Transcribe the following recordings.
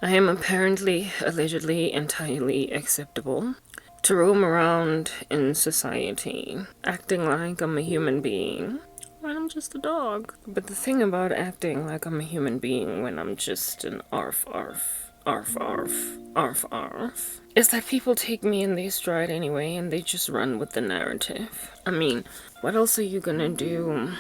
I am apparently, allegedly, entirely acceptable to roam around in society, acting like I'm a human being when I'm just a dog. But the thing about acting like I'm a human being when I'm just an arf arf, arf arf, arf arf, is that people take me in their stride anyway and they just run with the narrative. I mean, what else are you gonna do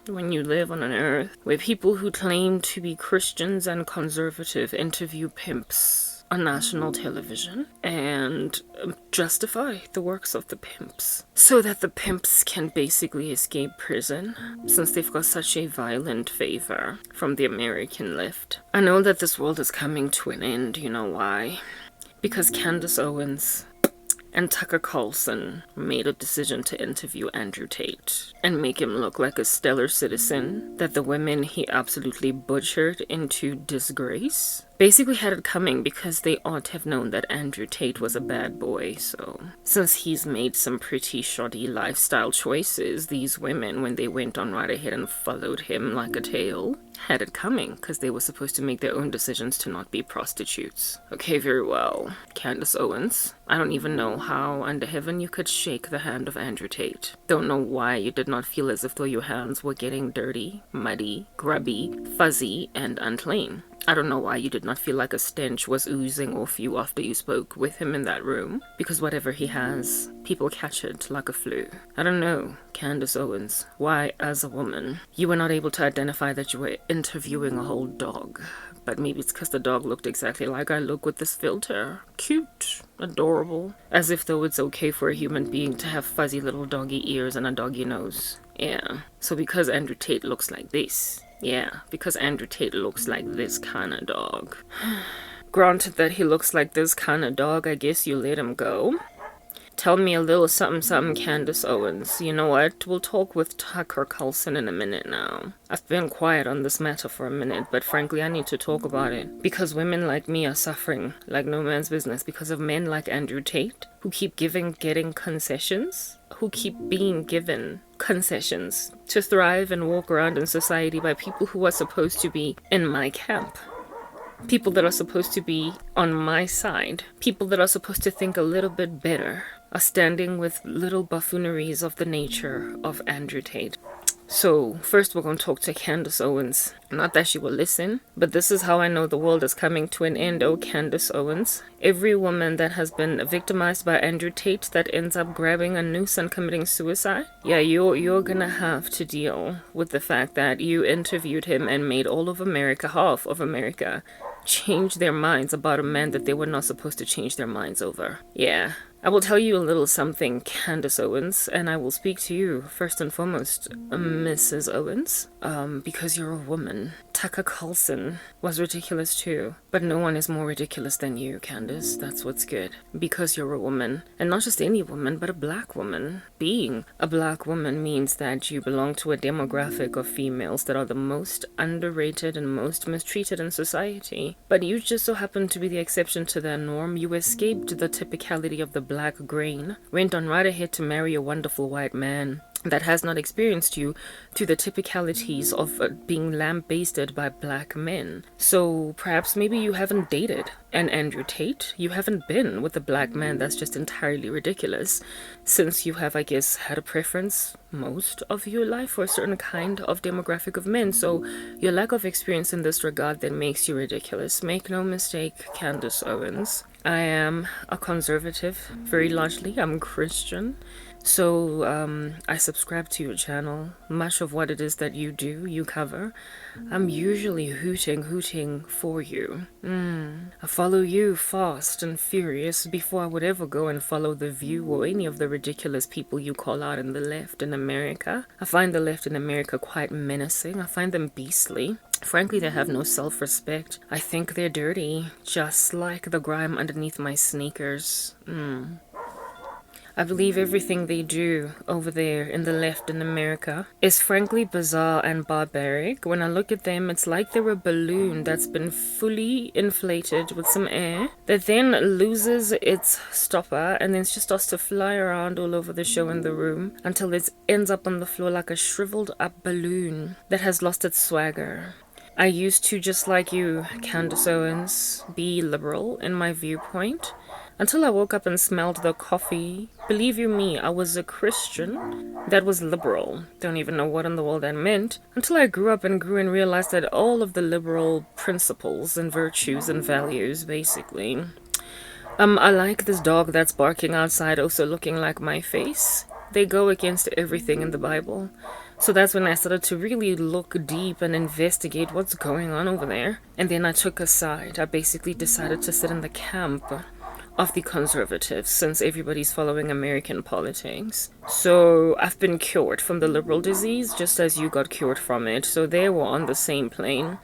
when you live on an earth where people who claim to be Christians and conservative interview pimps on national television and justify the works of the pimps so that the pimps can basically escape prison since they've got such a violent favor from the American left? I know that this world is coming to an end. You know why? Because Candace Owens and Tucker Carlson made a decision to interview Andrew Tate and make him look like a stellar citizen that the women he absolutely butchered into disgrace basically had it coming because they ought to have known that Andrew Tate was a bad boy. So since he's made some pretty shoddy lifestyle choices, these women, when they went on right ahead and followed him like a tail, had it coming because they were supposed to make their own decisions to not be prostitutes. Okay, very well. Candace Owens, I don't even know how under heaven you could shake the hand of Andrew Tate. Don't know why you did not feel as if though your hands were getting dirty, muddy, grubby, fuzzy, and unclean. I don't know why you did not feel like a stench was oozing off you after you spoke with him in that room, because whatever he has, people catch it like a flu. I don't know, Candace Owens, why as a woman you were not able to identify that you were interviewing a whole dog. But maybe it's because the dog looked exactly like I look with this filter. Cute, adorable, as if though it's okay for a human being to have fuzzy little doggy ears and a doggy nose. Yeah, so because Andrew Tate looks like this, because Andrew Tate looks like this kind of dog. Granted that he looks like this kind of dog, I guess you let him go. Tell me a little something something, Candace Owens. You know what? We'll talk with Tucker Carlson in a minute now. I've been quiet on this matter for a minute, but frankly I need to talk about it. Because women like me are suffering like no man's business because of men like Andrew Tate, who keep getting concessions, who keep being given concessions to thrive and walk around in society by people who are supposed to be in my camp. People that are supposed to be on my side. People that are supposed to think a little bit better are standing with little buffooneries of the nature of Andrew Tate. So, first we're going to talk to Candace Owens. Not that she will listen, but this is how I know the world is coming to an end, oh Candace Owens. Every woman that has been victimized by Andrew Tate that ends up grabbing a noose and committing suicide, you're gonna have to deal with the fact that you interviewed him and made all of America, half of America, change their minds about a man that they were not supposed to change their minds over. Yeah. I will tell you a little something, Candace Owens, and I will speak to you first and foremost, Mrs. Owens, because you're a woman. Tucker Carlson was ridiculous too, but no one is more ridiculous than you, Candace. That's what's good. Because you're a woman, and not just any woman, but a black woman. Being a black woman means that you belong to a demographic of females that are the most underrated and most mistreated in society. But you just so happen to be the exception to that norm. You escaped the typicality of the black grain, went on right ahead to marry a wonderful white man that has not experienced you to the typicalities of being lambasted by black men. So perhaps maybe you haven't dated an Andrew Tate. You haven't been with a black man that's just entirely ridiculous, since you have, I guess, had a preference most of your life for a certain kind of demographic of men. So your lack of experience in this regard then makes you ridiculous. Make no mistake, Candace Owens, I am a conservative, very largely. I'm Christian. So, I subscribe to your channel. Much of what it is that you do, you cover. I'm usually hooting for you. I follow you fast and furious before I would ever go and follow The View or any of the ridiculous people you call out in the left in America. I find the left in America quite menacing. I find them beastly. Frankly, they have no self-respect. I think they're dirty, just like the grime underneath my sneakers. I believe everything they do over there in the left in America is frankly bizarre and barbaric. When I look at them, it's like they're a balloon that's been fully inflated with some air that then loses its stopper and then just starts to fly around all over the show in the room until it ends up on the floor like a shriveled up balloon that has lost its swagger. I used to, just like you, Candace Owens, be liberal in my viewpoint until I woke up and smelled the coffee. Believe you me, I was a Christian that was liberal. Don't even know what in the world that meant until I grew up and grew and realized that all of the liberal principles and virtues and values, basically. I like this dog that's barking outside, also looking like my face. They go against everything in the Bible. So that's when I started to really look deep and investigate what's going on over there. And then I took a side. I basically decided to sit in the camp of the conservatives since everybody's following American politics. So I've been cured from the liberal disease just as you got cured from it. So they were on the same plane.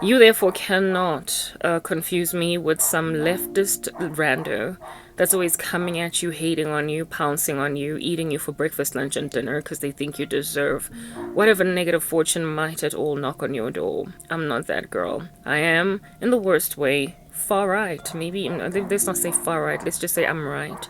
You therefore cannot confuse me with some leftist rando that's always coming at you, hating on you, pouncing on you, eating you for breakfast, lunch, and dinner because they think you deserve whatever negative fortune might at all knock on your door. I'm not that girl. I am, in the worst way, far right. Maybe, let's not say far right, let's just say I'm right.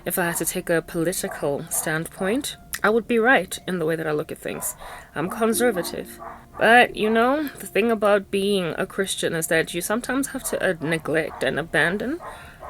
If I had to take a political standpoint, I would be right in the way that I look at things. I'm conservative. But, the thing about being a Christian is that you sometimes have to neglect and abandon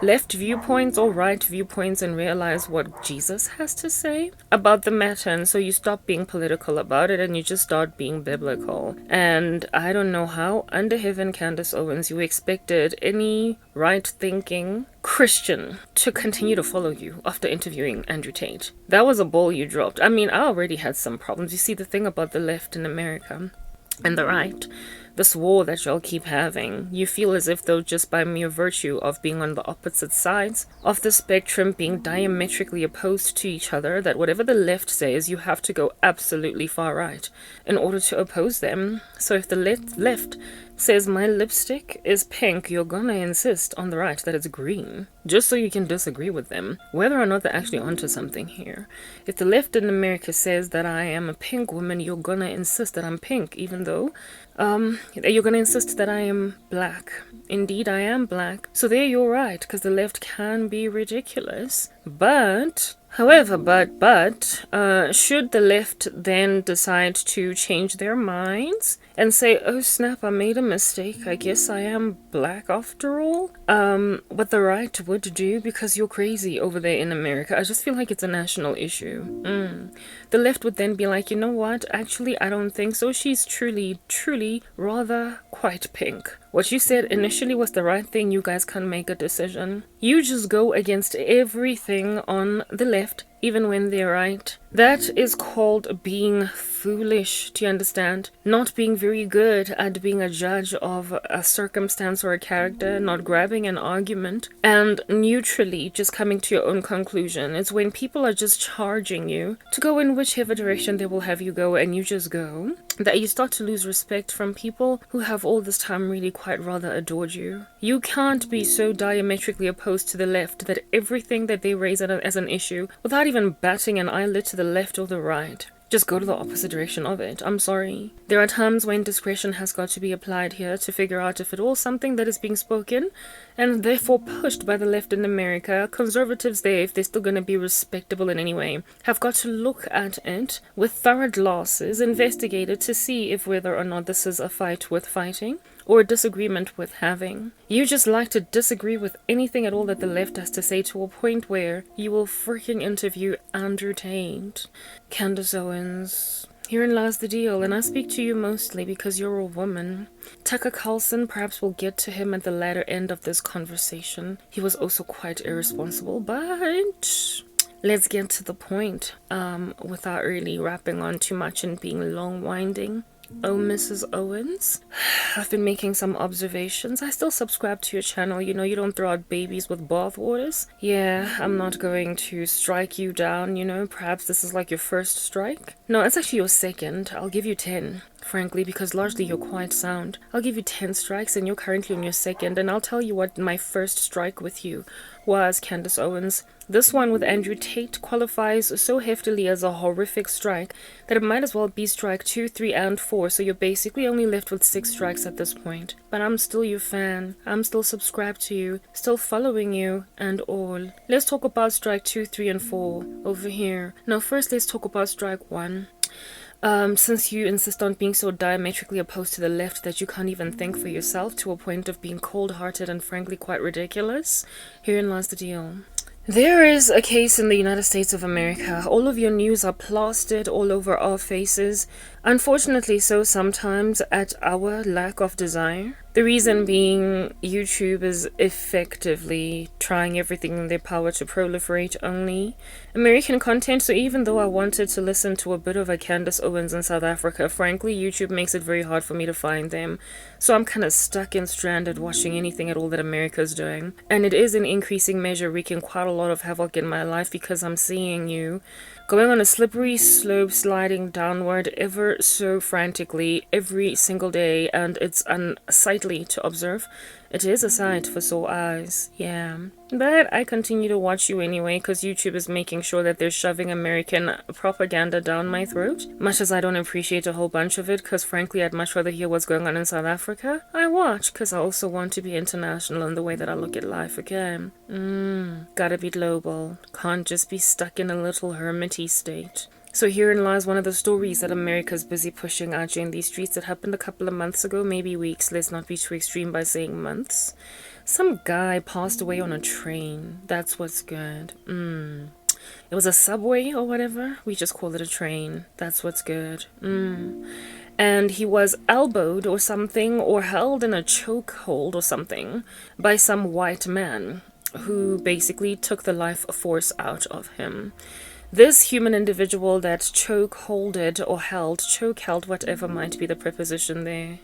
left viewpoints or right viewpoints and realize what Jesus has to say about the matter. And so you stop being political about it and you just start being biblical. And I don't know how under heaven, Candace Owens, you expected any right-thinking Christian to continue to follow you after interviewing Andrew Tate. That was a ball you dropped. I mean, I already had some problems. You see, the thing about the left in America and the right, this war that y'all keep having, you feel as if though just by mere virtue of being on the opposite sides of the spectrum, being diametrically opposed to each other, that whatever the left says, you have to go absolutely far right in order to oppose them. So if the left says my lipstick is pink, you're gonna insist on the right that it's green, just so you can disagree with them, whether or not they're actually onto something here. If the left in America says that I am a pink woman, you're gonna insist that I'm pink, even though you're gonna insist that I am black. Indeed, I am black. So there you're right, because the left can be ridiculous. But however, should the left then decide to change their minds and say, oh snap, I made a mistake, I guess I am black after all? What the right would do, because you're crazy over there in America, I just feel like it's a national issue. The left would then be like, you know what, actually I don't think so, she's truly rather quite pink. What you said initially was the right thing, you guys can't make a decision. You just go against everything on the left, even when they're right. That is called being foolish, do you understand? Not being very good at being a judge of a circumstance or a character, not grabbing an argument, and neutrally just coming to your own conclusion. It's when people are just charging you to go in whichever direction they will have you go, and you just go, that you start to lose respect from people who have all this time really quite rather adored you. You can't be so diametrically opposed to the left that everything that they raise as an issue, without even batting an eyelid to the left or the right, just go to the opposite direction of it. I'm sorry. There are times when discretion has got to be applied here to figure out if it all something that is being spoken and therefore pushed by the left in America. Conservatives there, if they're still going to be respectable in any way, have got to look at it with thorough glasses, investigate it to see if whether or not this is a fight worth fighting or a disagreement with having. You just like to disagree with anything at all that the left has to say, to a point where you will freaking interview Andrew Tate. Candace Owens, herein lies the deal, and I speak to you mostly because you're a woman. Tucker Carlson, perhaps we'll get to him at the latter end of this conversation. He was also quite irresponsible, but let's get to the point without really rapping on too much and being long-winding. Oh, Mrs. Owens, I've been making some observations. I still subscribe to your channel. You know, you don't throw out babies with bathwaters. Yeah, I'm not going to strike you down, you know. Perhaps this is like your first strike. No, it's actually your second. I'll give you 10. Frankly, because largely you're quite sound. I'll give you 10 strikes and you're currently on your second, and I'll tell you what my first strike with you was, Candace Owens. This one with Andrew Tate qualifies so heftily as a horrific strike that it might as well be strike 2, 3, and 4, so you're basically only left with 6 strikes at this point. But I'm still your fan. I'm still subscribed to you, still following you, and all. Let's talk about strike 2, 3, and 4 over here. Now first let's talk about strike 1. Since you insist on being so diametrically opposed to the left that you can't even think for yourself to a point of being cold-hearted and frankly quite ridiculous, herein lies the deal. There is a case in the United States of America. All of your news are plastered all over our faces. Unfortunately so sometimes at our lack of desire. The reason being YouTube is effectively trying everything in their power to proliferate only American content. So even though I wanted to listen to a bit of a Candace Owens in South Africa, frankly YouTube makes it very hard for me to find them. So I'm kind of stuck and stranded watching anything at all that America's doing. And it is in increasing measure wreaking quite a lot of havoc in my life because I'm seeing you going on a slippery slope, sliding downward ever so frantically every single day, and it's unsightly to observe. It is a sight for sore eyes, yeah. But I continue to watch you anyway, because YouTube is making sure that they're shoving American propaganda down my throat. Much as I don't appreciate a whole bunch of it, because frankly I'd much rather hear what's going on in South Africa, I watch, because I also want to be international in the way that I look at life again. Gotta be global. Can't just be stuck in a little hermity state. So herein lies one of the stories that America's busy pushing out in these streets. That happened a couple of months ago, maybe weeks. Let's not be too extreme by saying months. Some guy passed away on a train. That's what's good. It was a subway or whatever. We just call it a train. That's what's good. And he was elbowed or something, or held in a chokehold or something by some white man who basically took the life force out of him. This human individual that choke-holded or held, choke-held, whatever might be the preposition there.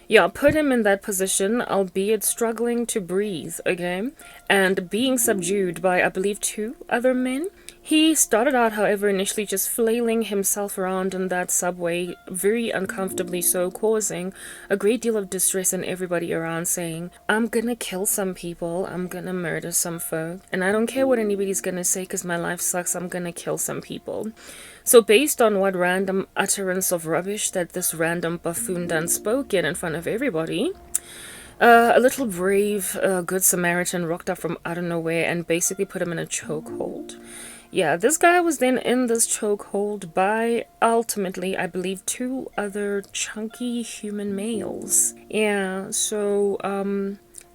Yeah, put him in that position, albeit struggling to breathe, okay? And being subdued by, I believe, 2 other men. He started out, however, initially just flailing himself around in that subway, very uncomfortably so, causing a great deal of distress in everybody around, saying, I'm gonna kill some people, I'm gonna murder some folk, and I don't care what anybody's gonna say because my life sucks, I'm gonna kill some people. So based on what random utterance of rubbish that this random buffoon done spoke in front of everybody, a little brave good Samaritan rocked up from out of nowhere and basically put him in a chokehold. Yeah, this guy was then in this chokehold by, ultimately, I believe, 2 other chunky human males. Yeah, so,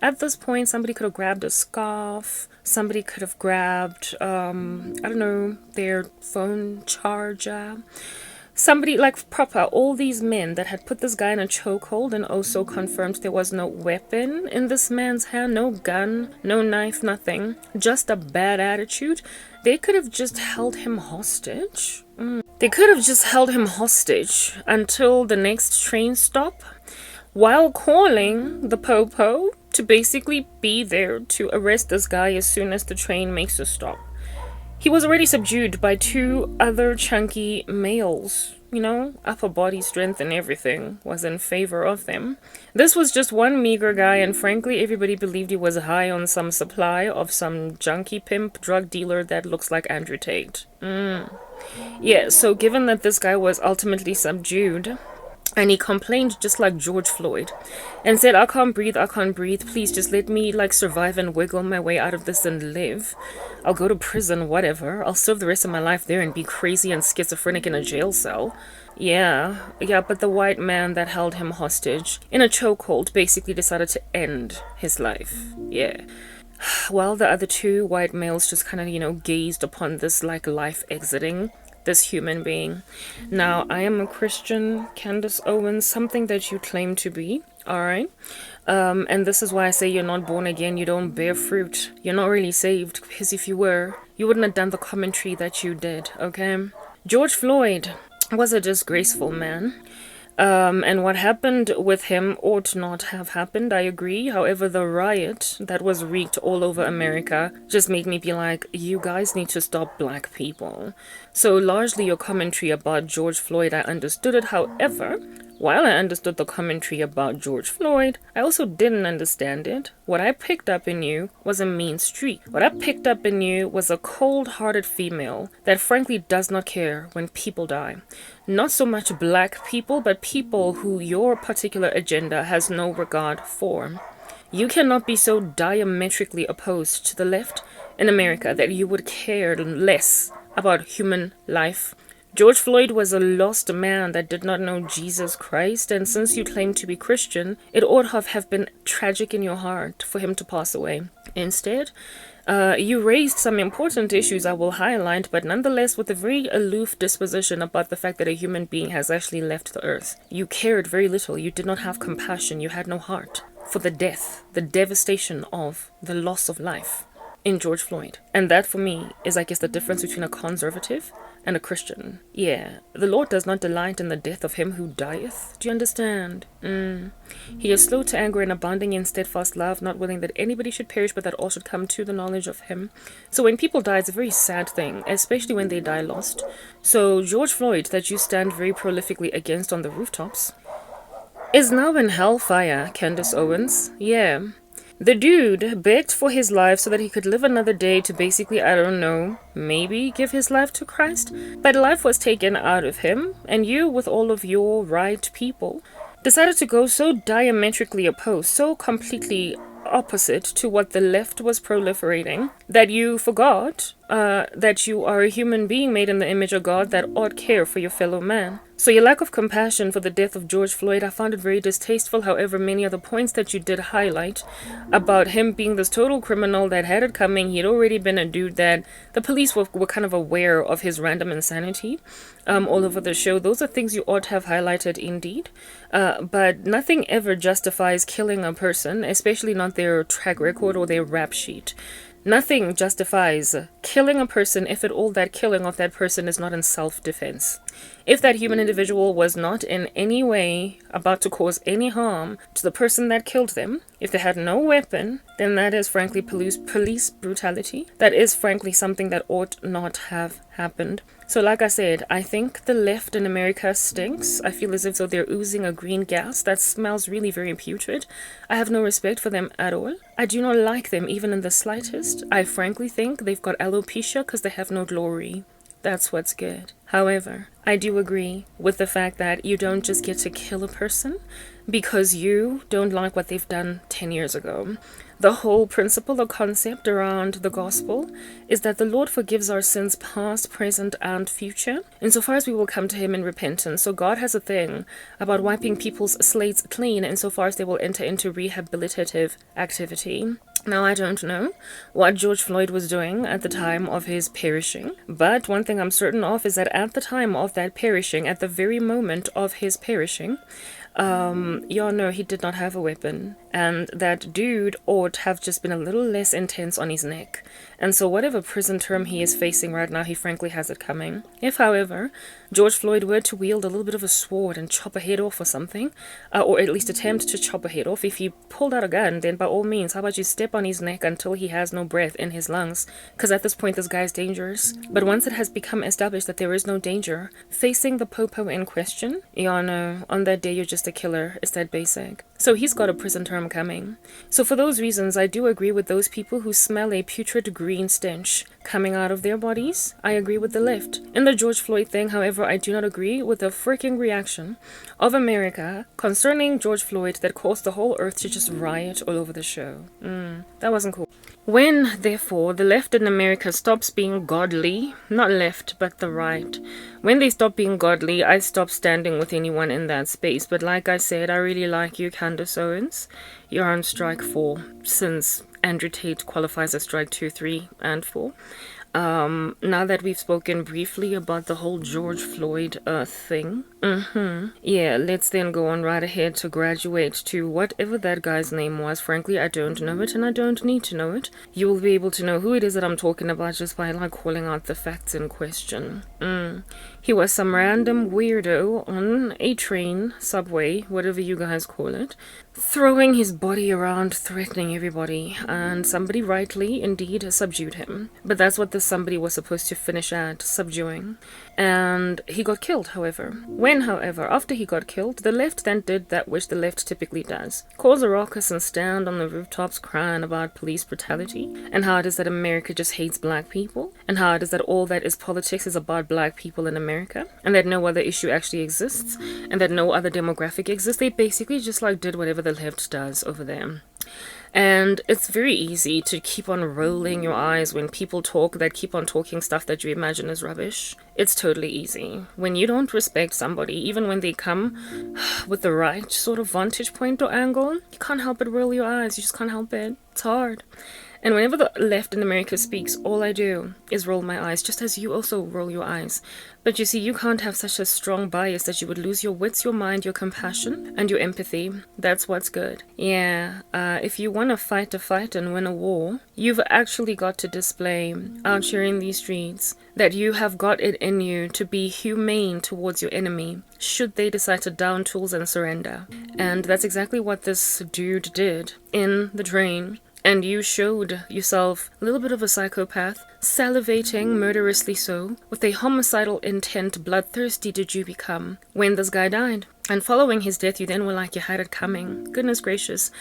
at this point, somebody could have grabbed a scarf. Somebody could have grabbed, I don't know, their phone charger. Somebody, like proper, all these men that had put this guy in a chokehold and also confirmed there was no weapon in this man's hand, no gun, no knife, nothing, just a bad attitude. They could have just held him hostage. They could have just held him hostage until the next train stop, while calling the popo to basically be there to arrest this guy as soon as the train makes a stop. He was already subdued by 2 other chunky males. You know, upper body strength and everything was in favor of them. This was just one meager guy, and frankly, everybody believed he was high on some supply of some junkie pimp drug dealer that looks like Andrew Tate. Yeah, so given that this guy was ultimately subdued, and he complained just like George Floyd and said, I can't breathe, please just let me like survive and wiggle my way out of this and live. I'll go to prison, whatever. I'll serve the rest of my life there and be crazy and schizophrenic in a jail cell. Yeah, but the white man that held him hostage in a chokehold basically decided to end his life. Yeah. While the other 2 white males just kind of, gazed upon this like life exiting this human being. Now, I am a Christian, Candace Owens, something that you claim to be, alright? And this is why I say you're not born again, you don't bear fruit. You're not really saved, because if you were, you wouldn't have done the commentary that you did, okay? George Floyd was a disgraceful man. And what happened with him ought not have happened, I agree. However, the riot that was wreaked all over America just made me be like, you guys need to stop black people. So largely your commentary about George Floyd, I understood it. However, while I understood the commentary about George Floyd, I also didn't understand it. What I picked up in you was a mean streak. What I picked up in you was a cold-hearted female that frankly does not care when people die. Not so much black people, but people who your particular agenda has no regard for. You cannot be so diametrically opposed to the left in America that you would care less about human life, George Floyd was a lost man that did not know Jesus Christ, and since you claim to be Christian, it ought to have been tragic in your heart for him to pass away. Instead, you raised some important issues I will highlight, but nonetheless with a very aloof disposition about the fact that a human being has actually left the earth. You cared very little. You did not have compassion. You had no heart for the death, the devastation of the loss of life in George Floyd. And that for me is, I guess, the difference between a conservative and a Christian. Yeah, the Lord does not delight in the death of him who dieth. Do you understand? He is slow to anger and abounding in steadfast love, not willing that anybody should perish, but that all should come to the knowledge of him. So when people die, it's a very sad thing, especially when they die lost. So George Floyd, that you stand very prolifically against on the rooftops, is now in hellfire, Candace Owens. Yeah. The dude begged for his life so that he could live another day to basically, I don't know, maybe give his life to Christ. But life was taken out of him, and you, with all of your right people, decided to go so diametrically opposed, so completely opposite to what the left was proliferating, that you forgot that you are a human being made in the image of God that ought care for your fellow man. So your lack of compassion for the death of George Floyd, I found it very distasteful. However, many of the points that you did highlight about him being this total criminal that had it coming, he'd already been a dude that the police were kind of aware of his random insanity all over the show. Those are things you ought to have highlighted indeed. But nothing ever justifies killing a person, especially not their track record or their rap sheet. Nothing justifies killing a person if at all that killing of that person is not in self-defense. If that human individual was not in any way about to cause any harm to the person that killed them, if they had no weapon, then that is frankly police brutality. That is frankly something that ought not have happened. So like I said, I think the left in America stinks. I feel as if though they're oozing a green gas that smells really very putrid. I have no respect for them at all. I do not like them even in the slightest. I frankly think they've got alopecia because they have no glory. That's what's good. However, I do agree with the fact that you don't just get to kill a person because you don't like what they've done 10 years ago. The whole principle or concept around the gospel is that the Lord forgives our sins past, present, and future, insofar as we will come to him in repentance. So God has a thing about wiping people's slates clean insofar as they will enter into rehabilitative activity. Now, I don't know what George Floyd was doing at the time of his perishing, but one thing I'm certain of is that at the time of that perishing, at the very moment of his perishing, y'all know he did not have a weapon, and that dude ought to have just been a little less intense on his neck. And so whatever prison term he is facing right now, he frankly has it coming. If, however, George Floyd were to wield a little bit of a sword and chop a head off or something, or at least attempt to chop a head off, if he pulled out a gun, then by all means, how about you step on his neck until he has no breath in his lungs? Because at this point, this guy's dangerous. But once it has become established that there is no danger, facing the popo in question, y'all know, on that day you're just a killer. It's that basic. So he's got a prison term coming. So for those reasons, I do agree with those people who smell a putrid green stench coming out of their bodies. I agree with the left. In the George Floyd thing, however, I do not agree with the freaking reaction of America concerning George Floyd that caused the whole earth to just riot all over the show. That wasn't cool. When, therefore, the left in America stops being godly, not left, but the right, when they stop being godly, I stop standing with anyone in that space. But like I said, I really like you, Candace Owens. You're on strike 4, since Andrew Tate qualifies as strike 2, 3, and 4. Now that we've spoken briefly about the whole George Floyd thing, yeah, let's then go on right ahead to graduate to whatever that guy's name was. Frankly, I don't know it and I don't need to know it. You will be able to know who it is that I'm talking about just by like calling out the facts in question. He was some random weirdo on a train, subway, whatever you guys call it, throwing his body around, threatening everybody, and somebody rightly, indeed, subdued him. But that's what the somebody was supposed to finish at, subduing. And he got killed, however. When, however, after he got killed, the left then did that which the left typically does. Cause a ruckus and stand on the rooftops crying about police brutality, and how it is that America just hates black people, and how it is that all that is politics is about black people in America, and that no other issue actually exists, and that no other demographic exists. They basically just like did whatever the left does over there. And it's very easy to keep on rolling your eyes when people talk that keep on talking stuff that you imagine is rubbish. It's totally easy. When you don't respect somebody, even when they come with the right sort of vantage point or angle, you can't help but roll your eyes. You just can't help it. It's hard. And whenever the left in America speaks, all I do is roll my eyes, just as you also roll your eyes. But you see, you can't have such a strong bias that you would lose your wits, your mind, your compassion, and your empathy. That's what's good. Yeah, if you want to fight a fight and win a war, you've actually got to display out here in these streets that you have got it in you to be humane towards your enemy, should they decide to down tools and surrender. And that's exactly what this dude did in the train. And you showed yourself a little bit of a psychopath, salivating, murderously so. With a homicidal intent, bloodthirsty did you become when this guy died. And following his death, you then were like, you had it coming. Goodness gracious.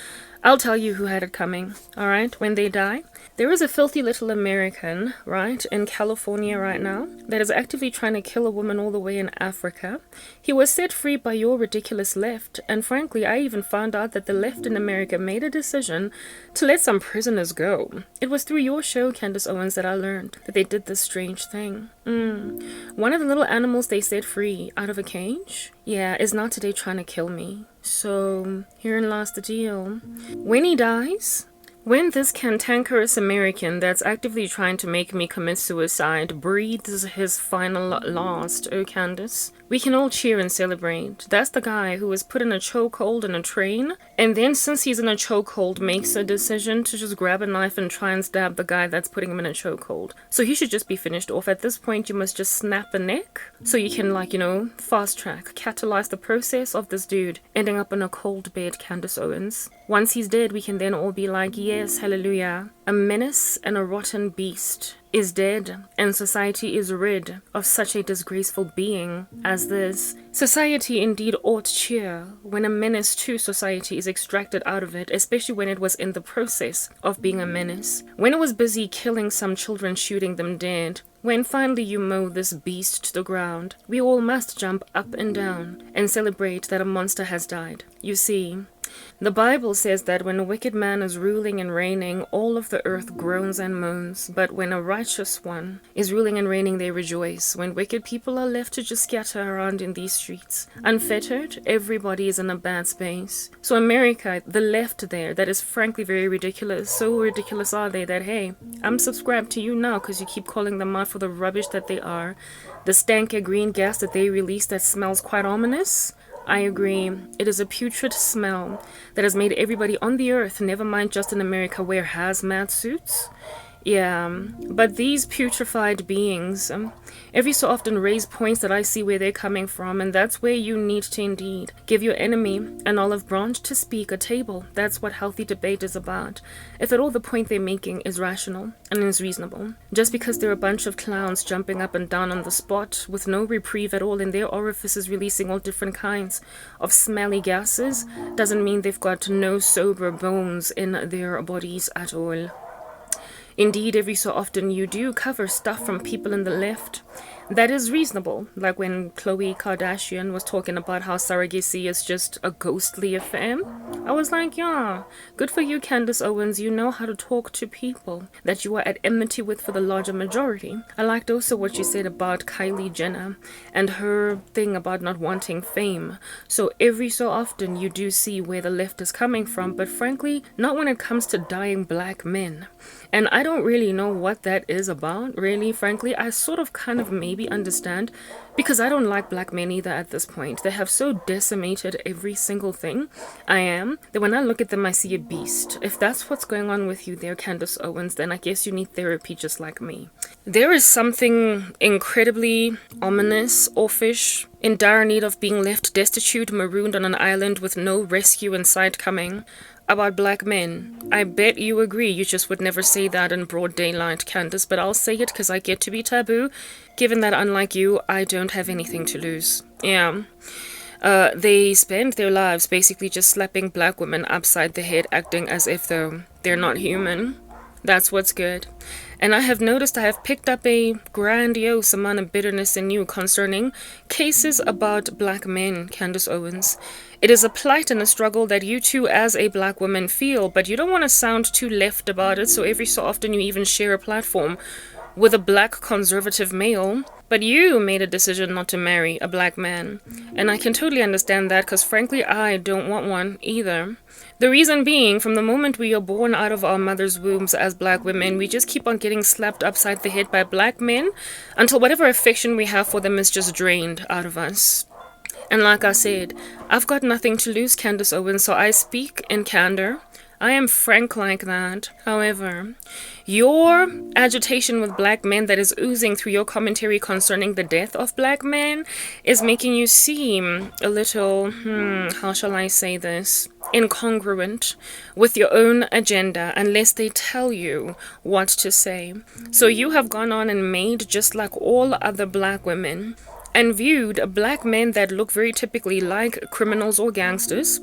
I'll tell you who had it coming, alright? When they die, there is a filthy little American, right, in California right now, that is actively trying to kill a woman all the way in Africa. He was set free by your ridiculous left, and frankly, I even found out that the left in America made a decision to let some prisoners go. It was through your show, Candace Owens, that I learned that they did this strange thing. One of the little animals they set free out of a cage, yeah, is now today trying to kill me. So, herein lies the deal. When he dies, when this cantankerous American that's actively trying to make me commit suicide breathes his final last, oh Candace, we can all cheer and celebrate. That's the guy who was put in a chokehold in a train, and then since he's in a chokehold makes a decision to just grab a knife and try and stab the guy that's putting him in a chokehold. So he should just be finished off. At this point, you must just snap a neck so you can, like, you know, fast track, catalyze the process of this dude ending up in a cold bed, Candace Owens. Once he's dead, we can then all be like, yes, hallelujah. A menace and a rotten beast is dead, and society is rid of such a disgraceful being as this. Society indeed ought cheer when a menace to society is extracted out of it, especially when it was in the process of being a menace. When it was busy killing some children, shooting them dead. When finally you mow this beast to the ground, we all must jump up and down and celebrate that a monster has died. You see, the Bible says that when a wicked man is ruling and reigning, all of the earth groans and moans. But when a righteous one is ruling and reigning, they rejoice. When wicked people are left to just scatter around in these streets, unfettered, everybody is in a bad space. So America, the left there, that is frankly very ridiculous. So ridiculous are they that, hey, I'm subscribed to you now because you keep calling them out for the rubbish that they are. The stanky green gas that they release that smells quite ominous. I agree. It is a putrid smell that has made everybody on the earth, never mind just in America, wear hazmat suits. Yeah, but these putrefied beings every so often raise points that I see where they're coming from, and that's where you need to indeed give your enemy an olive branch to speak, a table. That's what healthy debate is about. If at all the point they're making is rational and is reasonable. Just because they're a bunch of clowns jumping up and down on the spot with no reprieve at all in their orifices releasing all different kinds of smelly gases doesn't mean they've got no sober bones in their bodies at all. Indeed, every so often you do cover stuff from people in the left that is reasonable. Like when Khloe Kardashian was talking about how surrogacy is just a ghostly affair. I was like, yeah, good for you, Candace Owens. You know how to talk to people that you are at enmity with for the larger majority. I liked also what you said about Kylie Jenner and her thing about not wanting fame. So every so often you do see where the left is coming from, but frankly, not when it comes to dying black men. And I don't really know what that is about, really, frankly. I sort of kind of maybe understand, because I don't like black men either at this point. They have so decimated every single thing I am, that when I look at them, I see a beast. If that's what's going on with you there, Candace Owens, then I guess you need therapy just like me. There is something incredibly ominous, offish, in dire need of being left destitute, marooned on an island with no rescue in sight coming, about black men. I bet you agree. You just would never say that in broad daylight, Candace, but I'll say it because I get to be taboo, given that unlike you, I don't have anything to lose. Yeah. They spend their lives basically just slapping black women upside the head, acting as if though they're not human. That's what's good. And I have noticed I have picked up a grandiose amount of bitterness in you concerning cases about black men, Candace Owens. It is a plight and a struggle that you too as a black woman feel, but you don't want to sound too left about it, so every so often you even share a platform with a black conservative male. But you made a decision not to marry a black man. And I can totally understand that, because frankly I don't want one either. The reason being, from the moment we are born out of our mother's wombs as black women, we just keep on getting slapped upside the head by black men until whatever affection we have for them is just drained out of us. And like I said, I've got nothing to lose, Candace Owens, so I speak in candor. I am frank like that. However, your agitation with black men that is oozing through your commentary concerning the death of black men is making you seem a little, how shall I say this, incongruent with your own agenda unless they tell you what to say. So you have gone on and made, just like all other black women, and viewed black men that look very typically like criminals or gangsters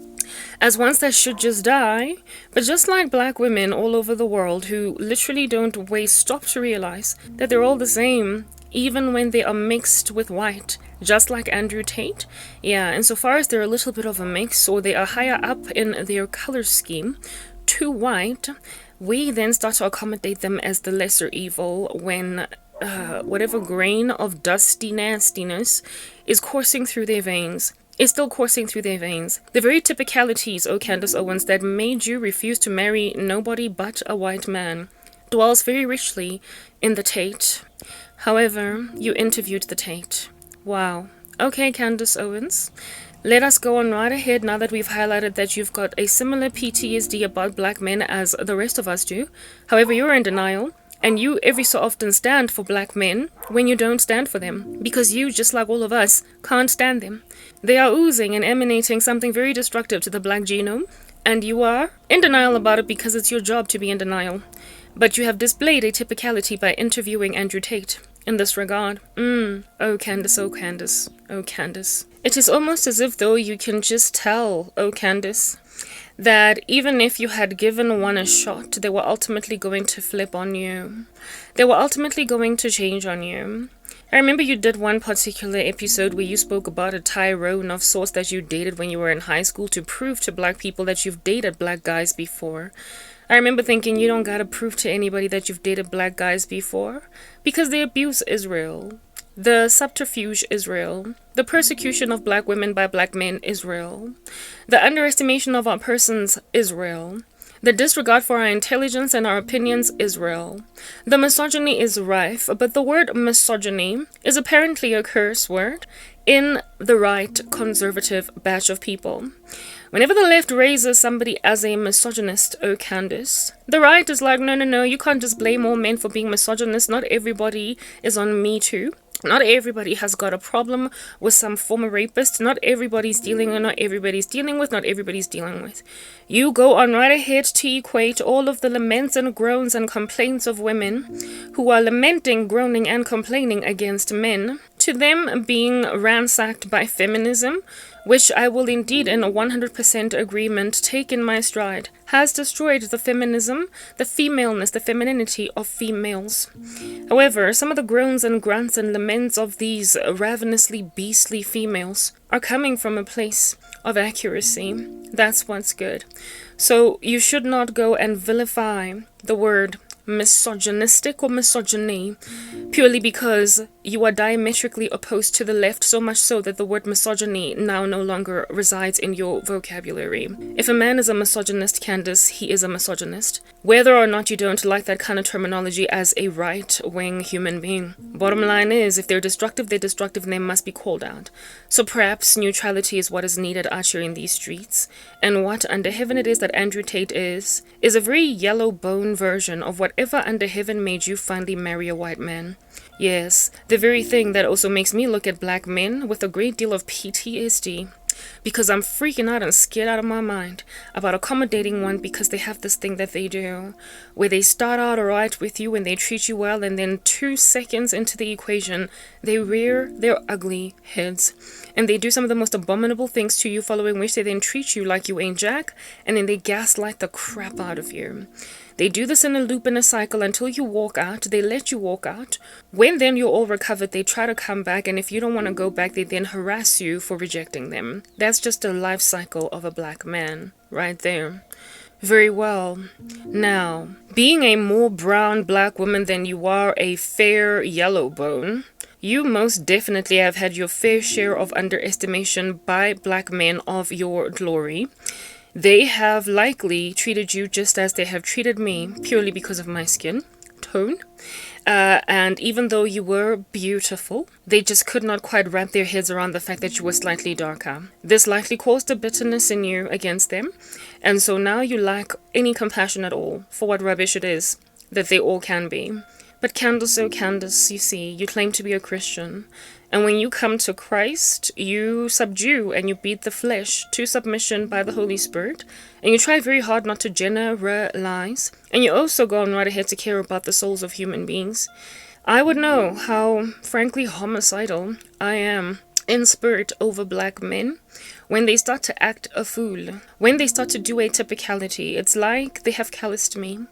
as ones that should just die. But just like black women all over the world who literally don't stop to realize that they're all the same, even when they are mixed with white, just like Andrew Tate. Yeah, insofar as they're a little bit of a mix, or they are higher up in their color scheme to white, we then start to accommodate them as the lesser evil when whatever grain of dusty nastiness is coursing through their veins is still coursing through their veins. The very typicalities, O Candace Owens, that made you refuse to marry nobody but a white man dwells very richly in the Tate. However, you interviewed the Tate. Wow. Okay, Candace Owens. Let us go on right ahead now that we've highlighted that you've got a similar PTSD about black men as the rest of us do. However, you're in denial. And you every so often stand for black men when you don't stand for them. Because you, just like all of us, can't stand them. They are oozing and emanating something very destructive to the black genome. And you are in denial about it because it's your job to be in denial. But you have displayed a typicality by interviewing Andrew Tate in this regard. Oh Candace, oh Candace, oh Candace. It is almost as if though you can just tell, oh Candace, that even if you had given one a shot, they were ultimately going to flip on you. They were ultimately going to change on you. I remember you did one particular episode where you spoke about a Tyrone of sorts that you dated when you were in high school to prove to black people that you've dated black guys before. I remember thinking, you don't gotta prove to anybody that you've dated black guys before, because the abuse is real. The subterfuge is real. The persecution of black women by black men is real. The underestimation of our persons is real. The disregard for our intelligence and our opinions is real. The misogyny is rife, but the word misogyny is apparently a curse word in the right conservative batch of people. Whenever the left raises somebody as a misogynist, oh Candace, the right is like, no, you can't just blame all men for being misogynist. Not everybody is on Me Too. Not everybody has got a problem with some former rapist. Not everybody's dealing with, not everybody's dealing with. You go on right ahead to equate all of the laments and groans and complaints of women who are lamenting, groaning, and complaining against men to them being ransacked by feminism, which I will indeed in a 100% agreement take in my stride, has destroyed the feminism, the femaleness, the femininity of females. However, some of the groans and grunts and laments of these ravenously beastly females are coming from a place of accuracy. That's what's good. So you should not go and vilify the word misogynistic or misogyny purely because you are diametrically opposed to the left, so much so that the word misogyny now no longer resides in your vocabulary. If a man is a misogynist, Candace, he is a misogynist. Whether or not you don't like that kind of terminology as a right-wing human being. Bottom line is, if they're destructive, and they must be called out. So perhaps neutrality is what is needed out here in these streets. And what under heaven it is that Andrew Tate is a very yellow bone version of whatever under heaven made you finally marry a white man. Yes, the very thing that also makes me look at black men with a great deal of PTSD. Because I'm freaking out and scared out of my mind about accommodating one because they have this thing that they do, where they start out alright with you and they treat you well, and then 2 seconds into the equation, they rear their ugly heads. And they do some of the most abominable things to you, following which they then treat you like you ain't jack, and then they gaslight the crap out of you. They do this in a loop, in a cycle, until you walk out. They let you walk out. When then you're all recovered, they try to come back, and if you don't want to go back, they then harass you for rejecting them. That's just a life cycle of a black man right there. Very well. Now, being a more brown black woman than you are a fair yellow bone, you most definitely have had your fair share of underestimation by black men of your glory. They have likely treated you just as they have treated me, purely because of my skin tone. And even though you were beautiful, they just could not quite wrap their heads around the fact that you were slightly darker. This likely caused a bitterness in you against them, and so now you lack any compassion at all for what rubbish it is that they all can be. But Candace, oh Candace, you see, you claim to be a Christian, and when you come to Christ, you subdue and you beat the flesh to submission by the Holy Spirit, and you try very hard not to generalize, and you also go on right ahead to care about the souls of human beings. I would know how, frankly, homicidal I am in spirit over black men when they start to act a fool, when they start to do a typicality. It's like they have calloused me.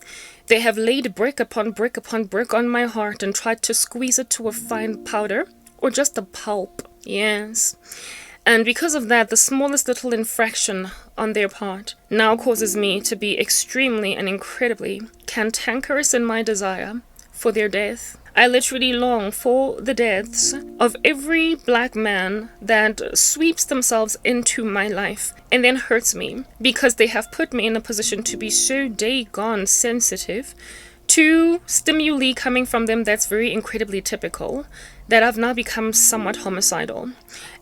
They have laid brick upon brick upon brick on my heart and tried to squeeze it to a fine powder, or just a pulp, yes. And because of that, the smallest little infraction on their part now causes me to be extremely and incredibly cantankerous in my desire for their death. I literally long for the deaths of every black man that sweeps themselves into my life and then hurts me, because they have put me in a position to be so daggone sensitive to stimuli coming from them that's very incredibly typical, that I've now become somewhat homicidal.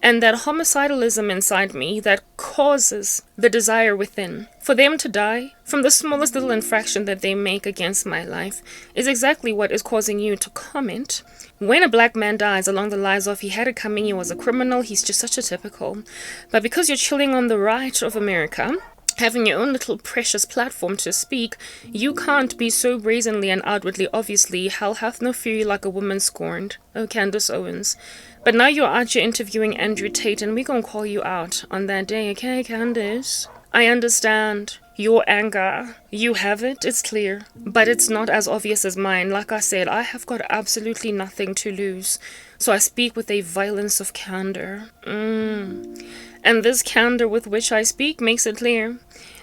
And that homicidalism inside me that causes the desire within for them to die from the smallest little infraction that they make against my life is exactly what is causing you to comment when a black man dies along the lines of, he had it coming, he was a criminal, he's just such a typical. But because you're chilling on the right of America, having your own little precious platform to speak, you can't be so brazenly and outwardly obviously hell hath no fury like a woman scorned. Oh, Candace Owens. But now you're out here interviewing Andrew Tate, and we're gonna call you out on that day, okay, Candace? I understand your anger. You have it, it's clear. But it's not as obvious as mine. Like I said, I have got absolutely nothing to lose. So I speak with a violence of candor. And this candor with which I speak makes it clear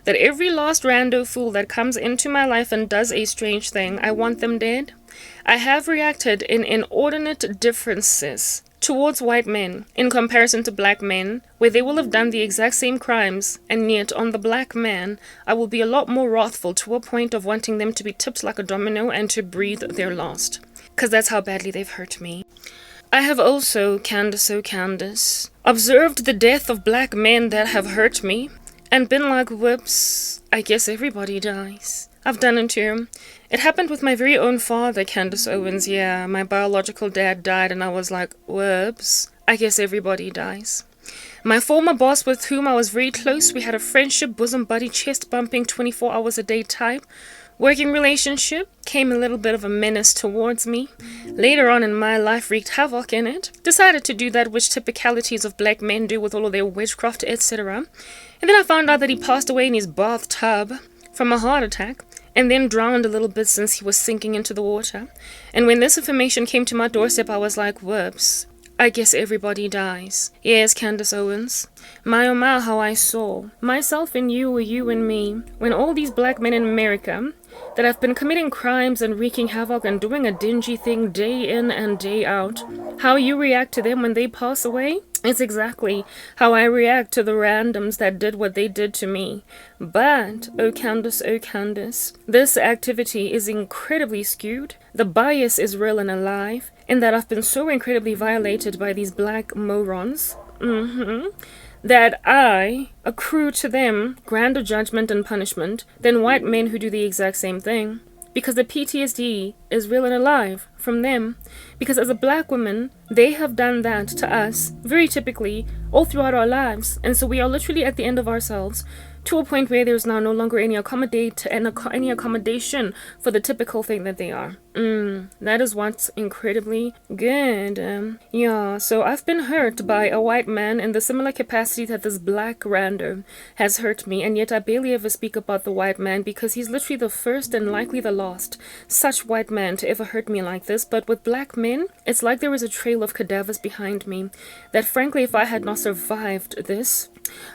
that every lost rando fool that comes into my life and does a strange thing, I want them dead. I have reacted in inordinate differences towards white men in comparison to black men, where they will have done the exact same crimes, and yet on the black man, I will be a lot more wrathful, to a point of wanting them to be tipped like a domino and to breathe their last. Because that's how badly they've hurt me. I have also, Candace, oh Candace, observed the death of black men that have hurt me, and been like, whoops, I guess everybody dies. I've done it too. It happened with my very own father, Candace Owens. Yeah, my biological dad died, and I was like, whoops, I guess everybody dies. My former boss, with whom I was very close, we had a friendship, bosom buddy, chest bumping, 24 hours a day type working relationship, came a little bit of a menace towards me. Later on in my life, wreaked havoc in it. Decided to do that which typicalities of black men do with all of their witchcraft, etc. And then I found out that he passed away in his bathtub from a heart attack, and then drowned a little bit since he was sinking into the water. And when this information came to my doorstep, I was like, whoops, I guess everybody dies. Yes, Candace Owens. My oh my, how I saw myself and you, or you and me, when all these black men in America that have been committing crimes and wreaking havoc and doing a dingy thing day in and day out, how you react to them when they pass away, it's exactly how I react to the randoms that did what they did to me. But, oh Candace, this activity is incredibly skewed. The bias is real and alive, in that I've been so incredibly violated by these black morons, that I accrue to them grander judgment and punishment than white men who do the exact same thing. Because the PTSD is real and alive from them. Because as a black woman, they have done that to us, very typically, all throughout our lives. And so we are literally at the end of ourselves, to a point where there's now no longer any accommodation for the typical thing that they are. That is what's incredibly good. Yeah, so I've been hurt by a white man in the similar capacity that this black random has hurt me, and yet I barely ever speak about the white man because he's literally the first and likely the last such white man to ever hurt me like this. But with black men, it's like there is a trail of cadavers behind me that frankly, if I had not survived this,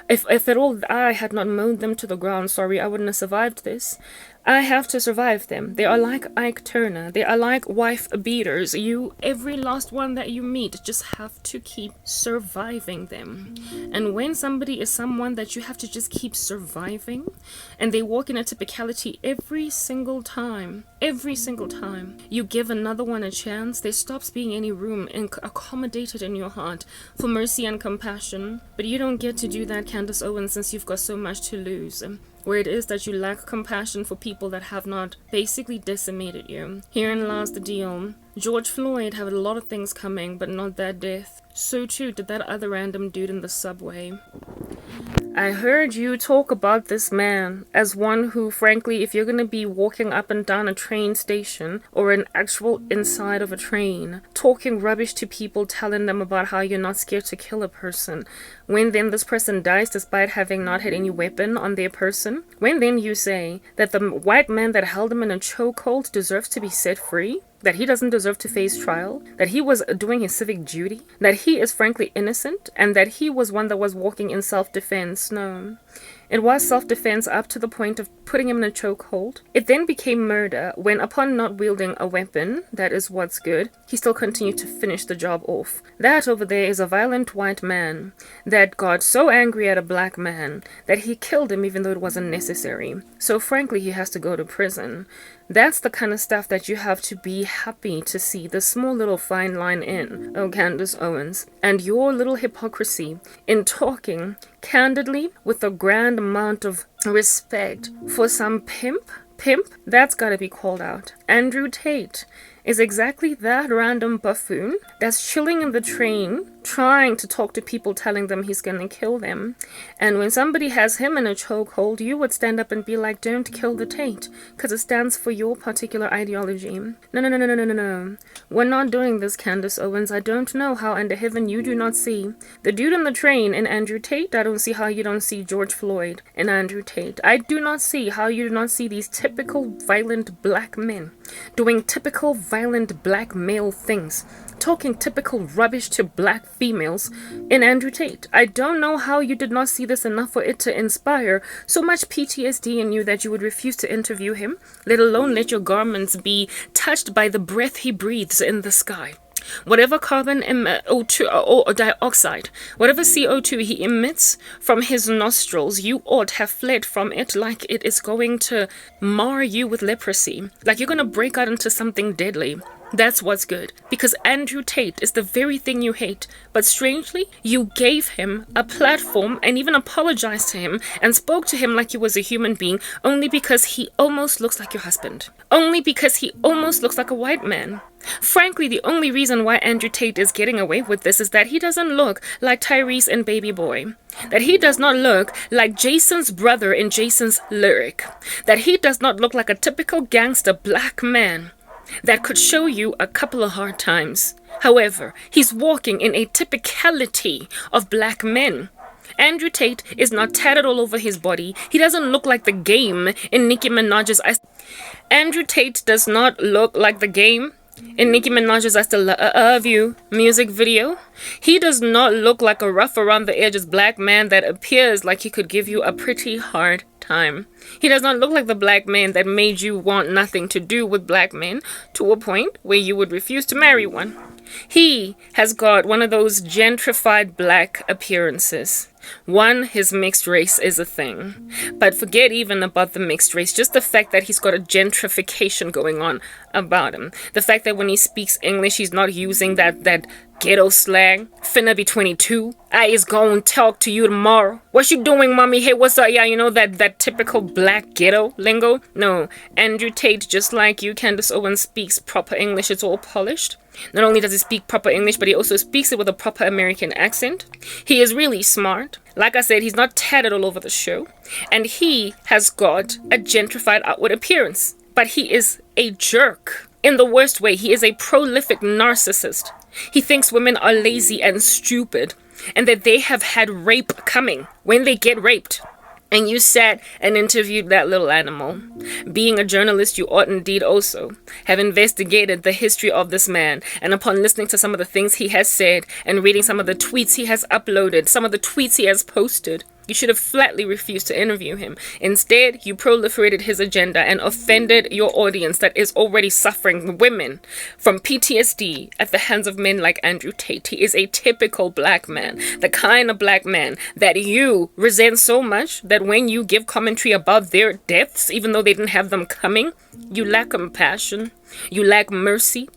if at all I had not mowed them to the ground, sorry, I wouldn't have survived this. I have to survive them. They are like Ike Turner. They are like wife beaters. Every last one that you meet, just have to keep surviving them. And when somebody is someone that you have to just keep surviving, and they walk in a typicality every single time, you give another one a chance, there stops being any room accommodated in your heart for mercy and compassion. But you don't get to do that, Candace Owens, since you've got so much to lose. Where it is that you lack compassion for people that have not basically decimated you. Herein lies the deal. George Floyd had a lot of things coming, but not that death. So too did that other random dude in the subway. I heard you talk about this man as one who, frankly, if you're going to be walking up and down a train station or an actual inside of a train, talking rubbish to people, telling them about how you're not scared to kill a person, when then this person dies despite having not had any weapon on their person, when then you say that the white man that held him in a chokehold deserves to be set free, that he doesn't deserve to face trial, that he was doing his civic duty, that he is frankly innocent, and that he was one that was walking in self-defense. No. It was self-defense up to the point of putting him in a chokehold. It then became murder when, upon not wielding a weapon, that is what's good, he still continued to finish the job off. That over there is a violent white man that got so angry at a black man that he killed him even though it wasn't necessary. So frankly, he has to go to prison. That's the kind of stuff that you have to be happy to see the small little fine line in, oh Candace Owens, and your little hypocrisy in talking candidly with a grand amount of respect for some pimp, that's gotta be called out. Andrew Tate is exactly that random buffoon that's chilling in the train, trying to talk to people, telling them he's gonna kill them. And when somebody has him in a chokehold, you would stand up and be like, don't kill the Tate, because it stands for your particular ideology. No. We're not doing this, Candace Owens. I don't know how under heaven you do not see the dude in the train in Andrew Tate. I don't see how you don't see George Floyd in Andrew Tate. I do not see how you do not see these typical violent black men doing typical violent black male things, talking typical rubbish to black females in Andrew Tate. I don't know how you did not see this enough for it to inspire so much PTSD in you that you would refuse to interview him, let alone let your garments be touched by the breath he breathes in the sky. Whatever carbon O2 or dioxide, whatever CO2 he emits from his nostrils, you ought have fled from it like it is going to mar you with leprosy, like you're going to break out into something deadly. That's what's good. Because Andrew Tate is the very thing you hate. But strangely, you gave him a platform and even apologized to him and spoke to him like he was a human being only because he almost looks like your husband. Only because he almost looks like a white man. Frankly, the only reason why Andrew Tate is getting away with this is that he doesn't look like Tyrese and Baby Boy. That he does not look like Jason's brother in Jason's lyric. That he does not look like a typical gangster black man that could show you a couple of hard times. However, he's walking in a typicality of black men. Andrew Tate is not tatted all over his body. He doesn't look like the Game in Nicki Minaj's Andrew Tate does not look like the Game in Nicki Minaj's I Still Love You music video. He does not look like a rough around the edges black man that appears like he could give you a pretty hard time. He does not look like the black man that made you want nothing to do with black men to a point where you would refuse to marry one. He has got one of those gentrified black appearances. One, his mixed race is a thing. But forget even about the mixed race. Just the fact that he's got a gentrification going on about him. The fact that when he speaks English, he's not using that ghetto slang. Finna be 22. I is gonna talk to you tomorrow. What you doing, mommy? Hey, what's up? Yeah, you know that typical black ghetto lingo? No, Andrew Tate, just like you, Candace Owens, speaks proper English. It's all polished. Not only does he speak proper English, but he also speaks it with a proper American accent. He is really smart. Like I said, he's not tatted all over the show. And he has got a gentrified outward appearance. But he is a jerk. In the worst way, he is a prolific narcissist. He thinks women are lazy and stupid, and that they have had rape coming when they get raped. And you sat and interviewed that little animal. Being a journalist, you ought indeed also have investigated the history of this man. And upon listening to some of the things he has said and reading some of the tweets he has uploaded, some of the tweets he has posted, you should have flatly refused to interview him. Instead, you proliferated his agenda and offended your audience that is already suffering, women, from PTSD at the hands of men like Andrew Tate. He is a typical black man, the kind of black man that you resent so much that when you give commentary about their deaths, even though they didn't have them coming, you lack compassion, you lack mercy.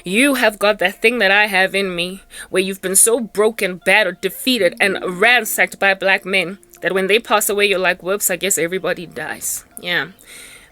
You have got that thing that I have in me, where you've been so broken, battered, defeated, and ransacked by black men that when they pass away, you're like, whoops, I guess everybody dies. Yeah.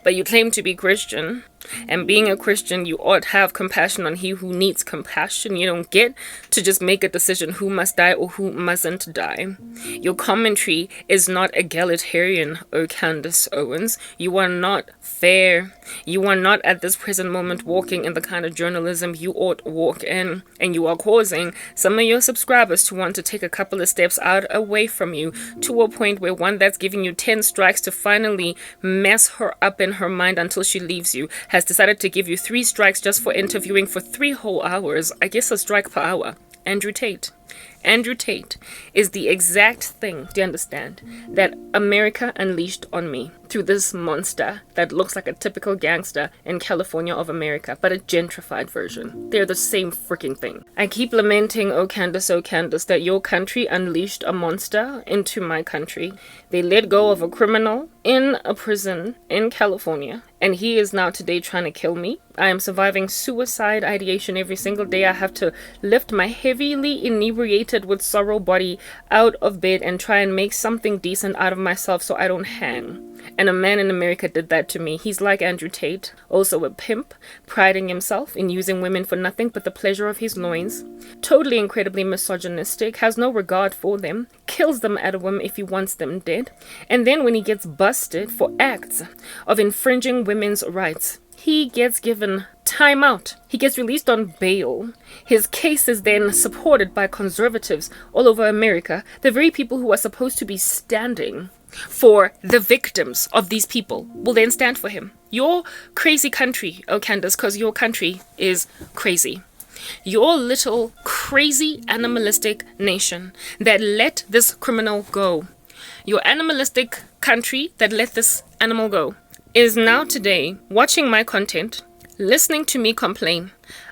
But you claim to be Christian, and being a Christian, you ought to have compassion on he who needs compassion. You don't get to just make a decision who must die or who mustn't die. Your commentary is not egalitarian, O Candace Owens. You are not fair. You are not at this present moment walking in the kind of journalism you ought to walk in, and you are causing some of your subscribers to want to take a couple of steps out away from you, to a point where one that's giving you 10 strikes to finally mess her up in her mind until she leaves you has decided to give you 3 strikes just for interviewing for 3 whole hours. I guess a strike per hour. Andrew Tate. Andrew Tate is the exact thing, do you understand, that America unleashed on me through this monster that looks like a typical gangster in California of America, but a gentrified version. They're the same freaking thing. I keep lamenting, oh Candace, that your country unleashed a monster into my country. They let go of a criminal in a prison in California, and he is now today trying to kill me. I am surviving suicide ideation every single day. I have to lift my heavily inebriated with sorrow body out of bed and try and make something decent out of myself so I don't hang. And a man in America did that to me. He's like Andrew Tate, also a pimp, priding himself in using women for nothing but the pleasure of his loins. Totally incredibly misogynistic, has no regard for them, kills them at a whim if he wants them dead. And then when he gets busted for acts of infringing women's rights, he gets given time out. He gets released on bail. His case is then supported by conservatives all over America, the very people who are supposed to be standing for the victims of these people will then stand for him. Your crazy country, oh Candace, because your country is crazy. Your little crazy animalistic nation that let this criminal go. Your animalistic country that let this animal go is now today watching my content, listening to me complain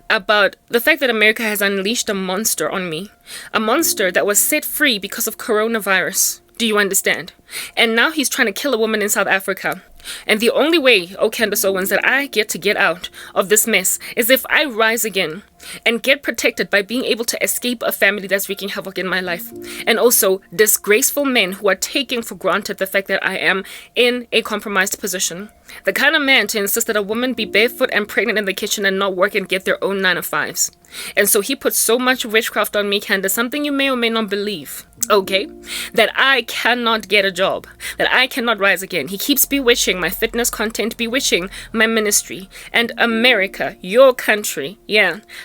about the fact that America has unleashed a monster on me. A monster that was set free because of coronavirus. Do you understand? And now he's trying to kill a woman in South Africa. And the only way, oh Candace Owens, that I get to get out of this mess is if I rise again and get protected by being able to escape a family that's wreaking havoc in my life. And also disgraceful men who are taking for granted the fact that I am in a compromised position. The kind of man to insist that a woman be barefoot and pregnant in the kitchen and not work and get their own 9-to-5s. And so he puts so much witchcraft on me, Candace, something you may or may not believe. Okay, that I cannot get a job, that I cannot rise again. He keeps bewitching my fitness content, bewitching my ministry. And America, your country,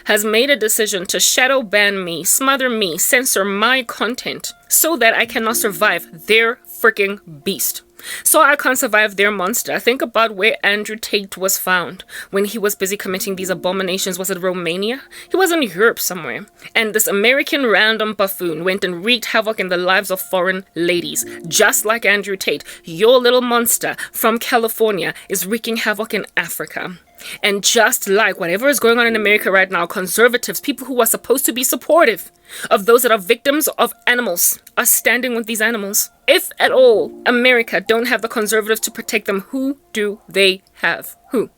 has made a decision to shadow ban me, smother me, censor my content so that I cannot survive their freaking beast. So I can't survive their monster. Think about where Andrew Tate was found when he was busy committing these abominations. Was it Romania? He was in Europe somewhere. And this American random buffoon went and wreaked havoc in the lives of foreign ladies. Just like Andrew Tate, your little monster from California is wreaking havoc in Africa. And just like whatever is going on in America right now, conservatives, people who are supposed to be supportive of those that are victims of animals, are standing with these animals. If at all America don't have the conservatives to protect them, who do they have? Who?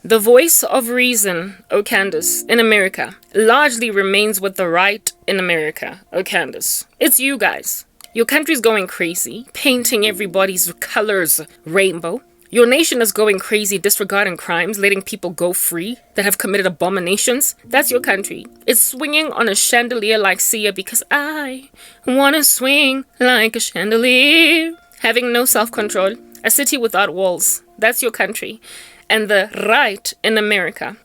The voice of reason, oh Candace, in America, largely remains with the right in America, oh Candace. It's you guys. Your country's going crazy, painting everybody's colors rainbow. Your nation is going crazy, disregarding crimes, letting people go free that have committed abominations. That's your country. It's swinging on a chandelier like Sia because I want to swing like a chandelier. Having no self-control. A city without walls. That's your country. and the right in America.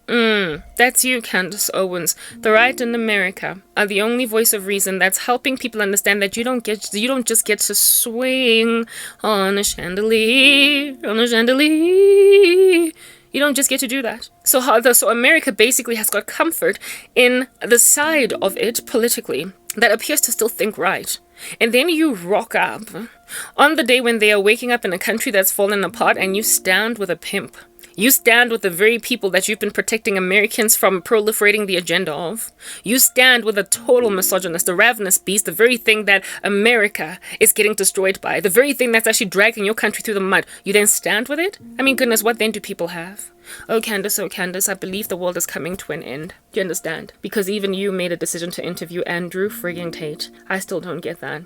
That's you, Candace Owens. The right in America are the only voice of reason that's helping people understand that you don't just get to swing on a chandelier, You don't just get to do that. So America basically has got comfort in the side of it politically that appears to still think right. And then you rock up on the day when they are waking up in a country that's fallen apart, and you stand with a pimp. You stand with the very people that you've been protecting Americans from proliferating the agenda of. You stand with a total misogynist, a ravenous beast, the very thing that America is getting destroyed by, the very thing that's actually dragging your country through the mud. You then stand with it? I mean, goodness, what then do people have? Oh, Candace, I believe the world is coming to an end. Do you understand? Because even you made a decision to interview Andrew frigging Tate. I still don't get that.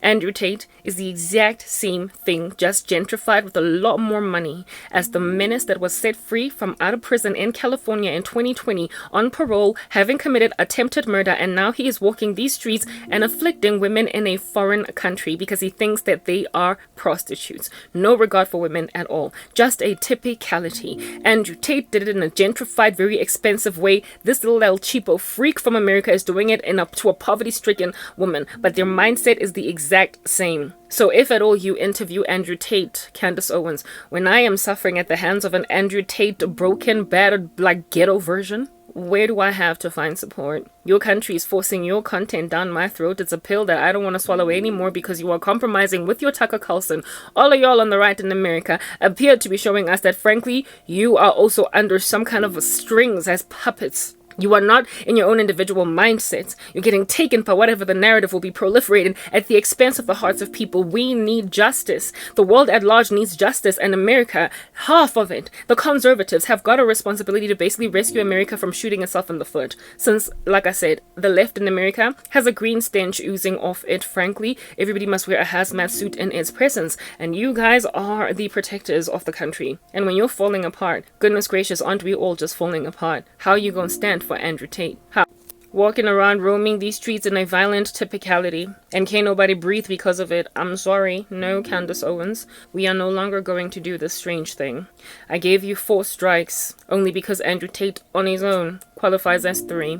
Andrew Tate is the exact same thing, just gentrified with a lot more money, as the menace that was set free from out of prison in California in 2020 on parole, having committed attempted murder, and now he is walking these streets and afflicting women in a foreign country because he thinks that they are prostitutes. No regard for women at all. Just a typicality. Andrew Tate did it in a gentrified, very expensive way. This little El Cheapo freak from America is doing it to a poverty-stricken woman, but their mindset is the exact same. So if at all you interview Andrew Tate, Candace Owens, when I am suffering at the hands of an Andrew Tate broken, battered, ghetto version, where do I have to find support? Your country is forcing your content down my throat. It's a pill that I don't want to swallow anymore because you are compromising with your Tucker Carlson. All of y'all on the right in America appear to be showing us that, frankly, you are also under some kind of strings as puppets. You are not in your own individual mindsets. You're getting taken by whatever the narrative will be proliferating at the expense of the hearts of people. We need justice. The world at large needs justice, and America, half of it, the conservatives, have got a responsibility to basically rescue America from shooting itself in the foot. Since, like I said, the left in America has a green stench oozing off it, frankly. Everybody must wear a hazmat suit in its presence, and you guys are the protectors of the country. And when you're falling apart, goodness gracious, aren't we all just falling apart? How are you going to stand for Andrew Tate? How? Walking around roaming these streets in a violent typicality, and can't nobody breathe because of it. I'm sorry. No, Candace Owens. We are no longer going to do this strange thing. I gave you 4 strikes, only because Andrew Tate on his own qualifies as 3.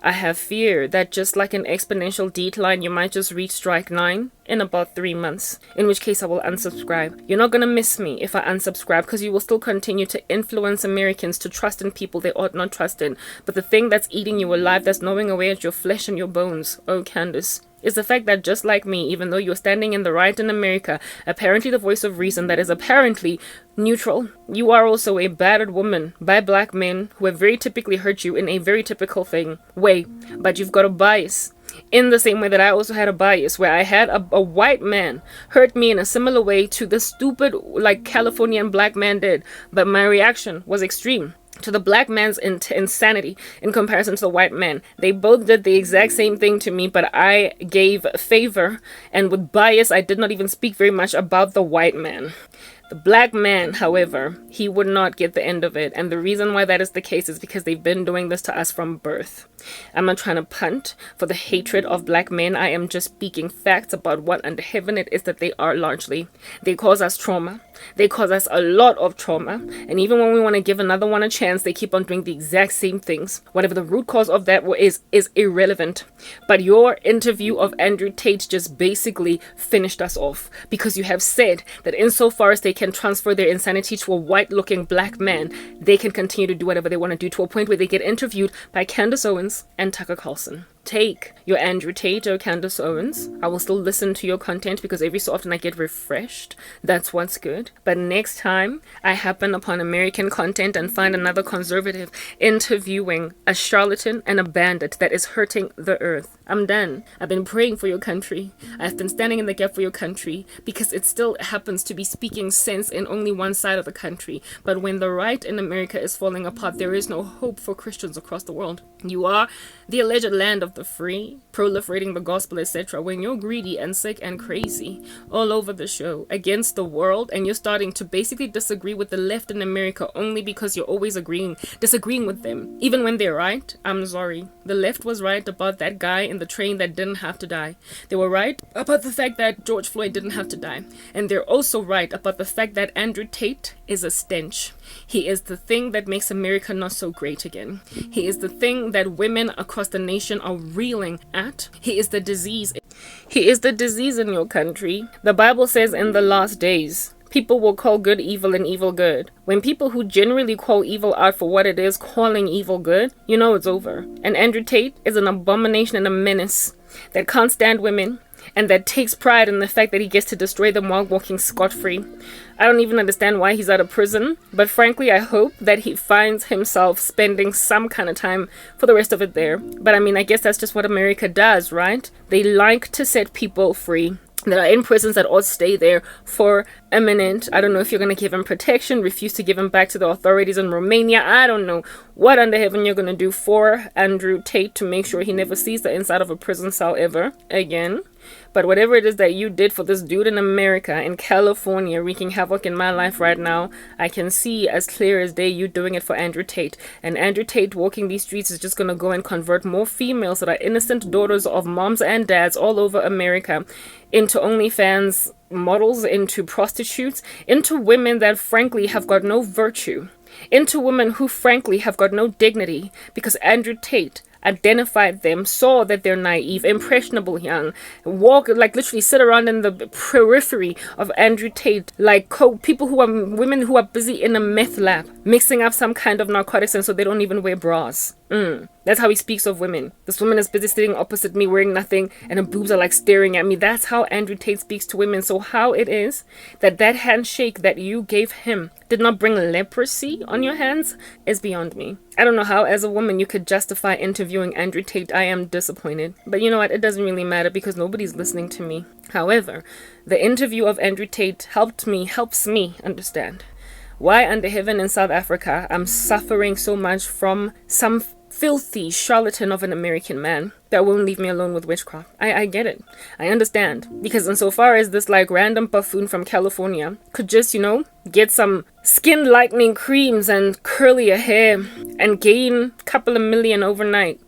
I have fear that just like an exponential decline, you might just reach strike 9 in about 3 months, in which case I will unsubscribe. You're not going to miss me if I unsubscribe, because you will still continue to influence Americans to trust in people they ought not trust in. But the thing that's eating you alive, that's gnawing away at your flesh and your bones, oh Candace, is the fact that just like me, even though you're standing in the right in America, apparently the voice of reason that is apparently neutral, you are also a battered woman by black men who have very typically hurt you in a very typical way, but you've got a bias. In the same way that I also had a bias, where I had a white man hurt me in a similar way to the stupid, Californian black man did, but my reaction was extreme to the black man's insanity in comparison to the white man. They both did the exact same thing to me, but I gave favor, and with bias, I did not even speak very much about the white man. The black man, however, he would not get the end of it, and the reason why that is the case is because they've been doing this to us from birth. I'm not trying to punt for the hatred of black men. I am just speaking facts about what under heaven it is that they are largely. They cause us trauma. They cause us a lot of trauma, and even when we want to give another one a chance, they keep on doing the exact same things. Whatever the root cause of that is irrelevant. But your interview of Andrew Tate just basically finished us off, because you have said that insofar as they can transfer their insanity to a white-looking black man, they can continue to do whatever they want to do, to a point where they get interviewed by Candace Owens and Tucker Carlson. Take your Andrew Tate or Candace Owens. I will still listen to your content because every so often I get refreshed. That's what's good. But next time I happen upon American content and find another conservative interviewing a charlatan and a bandit that is hurting the earth, I'm done. I've been praying for your country. I've been standing in the gap for your country because it still happens to be speaking sense in only one side of the country. But when the right in America is falling apart, there is no hope for Christians across the world. You are the alleged land of the free, proliferating the gospel, etc. When you're greedy and sick and crazy all over the show against the world, and you're starting to basically disagree with the left in America only because you're always disagreeing with them, even when they're right. I'm sorry. The left was right about that guy in the train that didn't have to die. They were right about the fact that George Floyd didn't have to die. And they're also right about the fact that Andrew Tate is a stench. He is the thing that makes America not so great again. He is the thing that women across the nation are reeling at. He is the disease. He is the disease in your country. The Bible says in the last days, people will call good evil and evil good. When people who generally call evil out for what it is, calling evil good, you know it's over. And Andrew Tate is an abomination and a menace that can't stand women, and that takes pride in the fact that he gets to destroy them while walking scot-free. I don't even understand why he's out of prison, but frankly, I hope that he finds himself spending some kind of time for the rest of it there. But I mean, I guess that's just what America does, right? They like to set people free that are in prisons that ought to stay there for a minute. I don't know if you're going to give him protection, refuse to give him back to the authorities in Romania. I don't know what under heaven you're going to do for Andrew Tate to make sure he never sees the inside of a prison cell ever again. But whatever it is that you did for this dude in America, in California, wreaking havoc in my life right now, I can see as clear as day you doing it for Andrew Tate. And Andrew Tate walking these streets is just going to go and convert more females that are innocent daughters of moms and dads all over America into OnlyFans models, into prostitutes, into women that frankly have got no virtue, into women who frankly have got no dignity, because Andrew Tate identified them, saw that they're naive, impressionable, young, walk, like literally sit around in the periphery of Andrew Tate, like people who are women who are busy in a meth lab, mixing up some kind of narcotics, and so they don't even wear bras. That's how he speaks of women. This woman is busy sitting opposite me wearing nothing, and her boobs are like staring at me. That's how Andrew Tate speaks to women. So how it is that that handshake that you gave him did not bring leprosy on your hands is beyond me. I don't know how as a woman you could justify interviewing Andrew Tate. I am disappointed. But you know what? It doesn't really matter because nobody's listening to me. However, the interview of Andrew Tate helps me understand why under heaven in South Africa I'm suffering so much from some filthy charlatan of an American man that won't leave me alone with witchcraft. I get it. I understand. Because insofar as this like random buffoon from California could just, get some skin lightening creams and curlier hair and gain a couple of million overnight,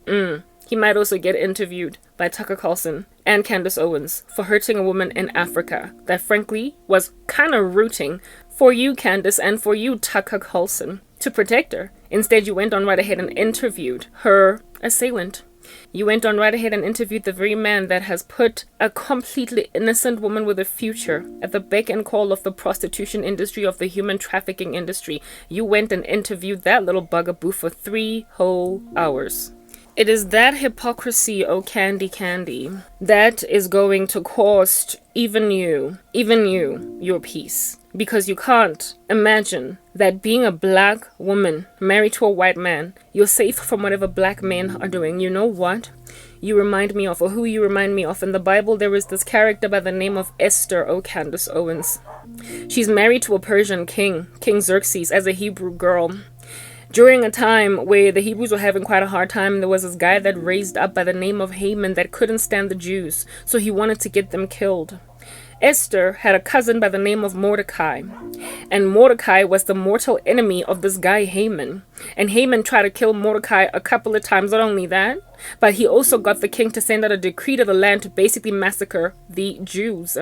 he might also get interviewed by Tucker Carlson and Candace Owens for hurting a woman in Africa that frankly was kind of rooting for you, Candace, and for you, Tucker Carlson, to protect her. Instead, you went on right ahead and interviewed her assailant. You went on right ahead and interviewed the very man that has put a completely innocent woman with a future at the beck and call of the prostitution industry, of the human trafficking industry. You went and interviewed that little bugaboo for 3 whole hours. It is that hypocrisy, oh candy, that is going to cost even you, your peace. Because you can't imagine that being a black woman married to a white man, you're safe from whatever black men are doing. You know what? You remind me of, or who you remind me of. In the Bible, there is this character by the name of Esther, oh Candace Owens. She's married to a Persian king, King Xerxes, as a Hebrew girl. During a time where the Hebrews were having quite a hard time, there was this guy that raised up by the name of Haman that couldn't stand the Jews, so he wanted to get them killed. Esther had a cousin by the name of Mordecai, and Mordecai was the mortal enemy of this guy Haman. And Haman tried to kill Mordecai a couple of times. Not only that, but he also got the king to send out a decree to the land to basically massacre the Jews.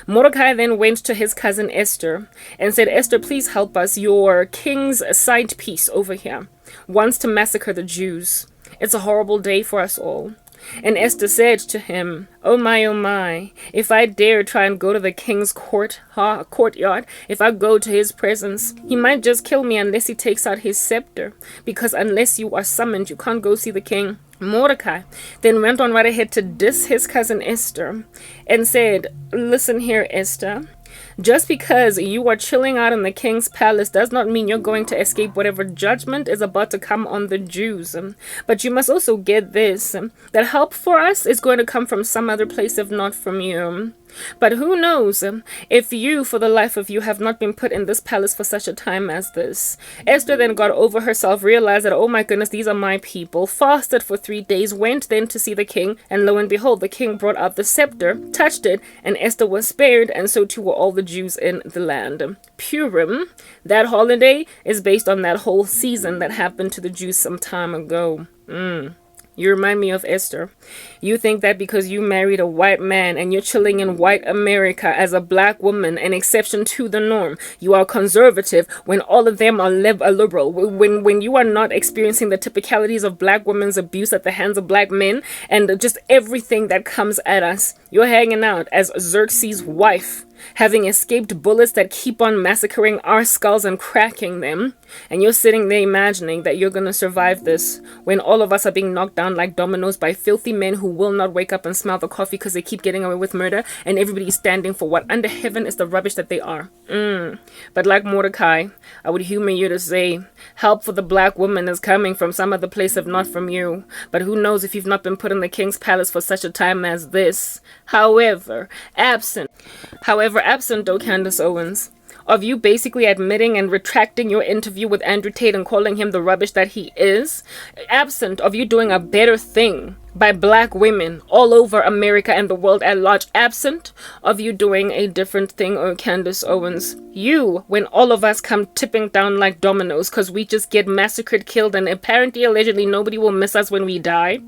Mordecai then went to his cousin Esther and said, Esther, please help us. Your king's side piece over here wants to massacre the Jews. It's a horrible day for us all. And Esther said to him, oh my, if I dare try and go to the king's courtyard, if I go to his presence, he might just kill me unless he takes out his scepter, because unless you are summoned, you can't go see the king. Mordecai then went on right ahead to diss his cousin Esther and said, listen here, Esther. Just because you are chilling out in the king's palace does not mean you're going to escape whatever judgment is about to come on the Jews. But you must also get this, that help for us is going to come from some other place if not from you. But who knows if you, for the life of you, have not been put in this palace for such a time as this. Esther then got over herself, realized that, oh my goodness, these are my people, fasted for 3 days, went then to see the king, and lo and behold, the king brought out the scepter, touched it, and Esther was spared, and so too were all the Jews in the land. Purim, that holiday, is based on that whole season that happened to the Jews some time ago. You remind me of Esther. You think that because you married a white man and you're chilling in white America as a black woman, an exception to the norm, you are conservative when all of them are liberal. When you are not experiencing the typicalities of black women's abuse at the hands of black men and just everything that comes at us, you're hanging out as Xerxes' wife, having escaped bullets that keep on massacring our skulls and cracking them, and you're sitting there imagining that you're gonna survive this when all of us are being knocked down like dominoes by filthy men who will not wake up and smell the coffee because they keep getting away with murder, and everybody's standing for what under heaven is the rubbish that they are. But like Mordecai, I would humor you to say, help for the black woman is coming from some other place if not from you. But who knows if you've not been put in the king's palace for such a time as this. However, absent, though, Candace Owens, of you basically admitting and retracting your interview with Andrew Tate and calling him the rubbish that he is, absent of you doing a better thing by black women all over America and the world at large, absent of you doing a different thing, oh Candace Owens, you, when all of us come tipping down like dominoes because we just get massacred, killed, and apparently allegedly nobody will miss us when we die,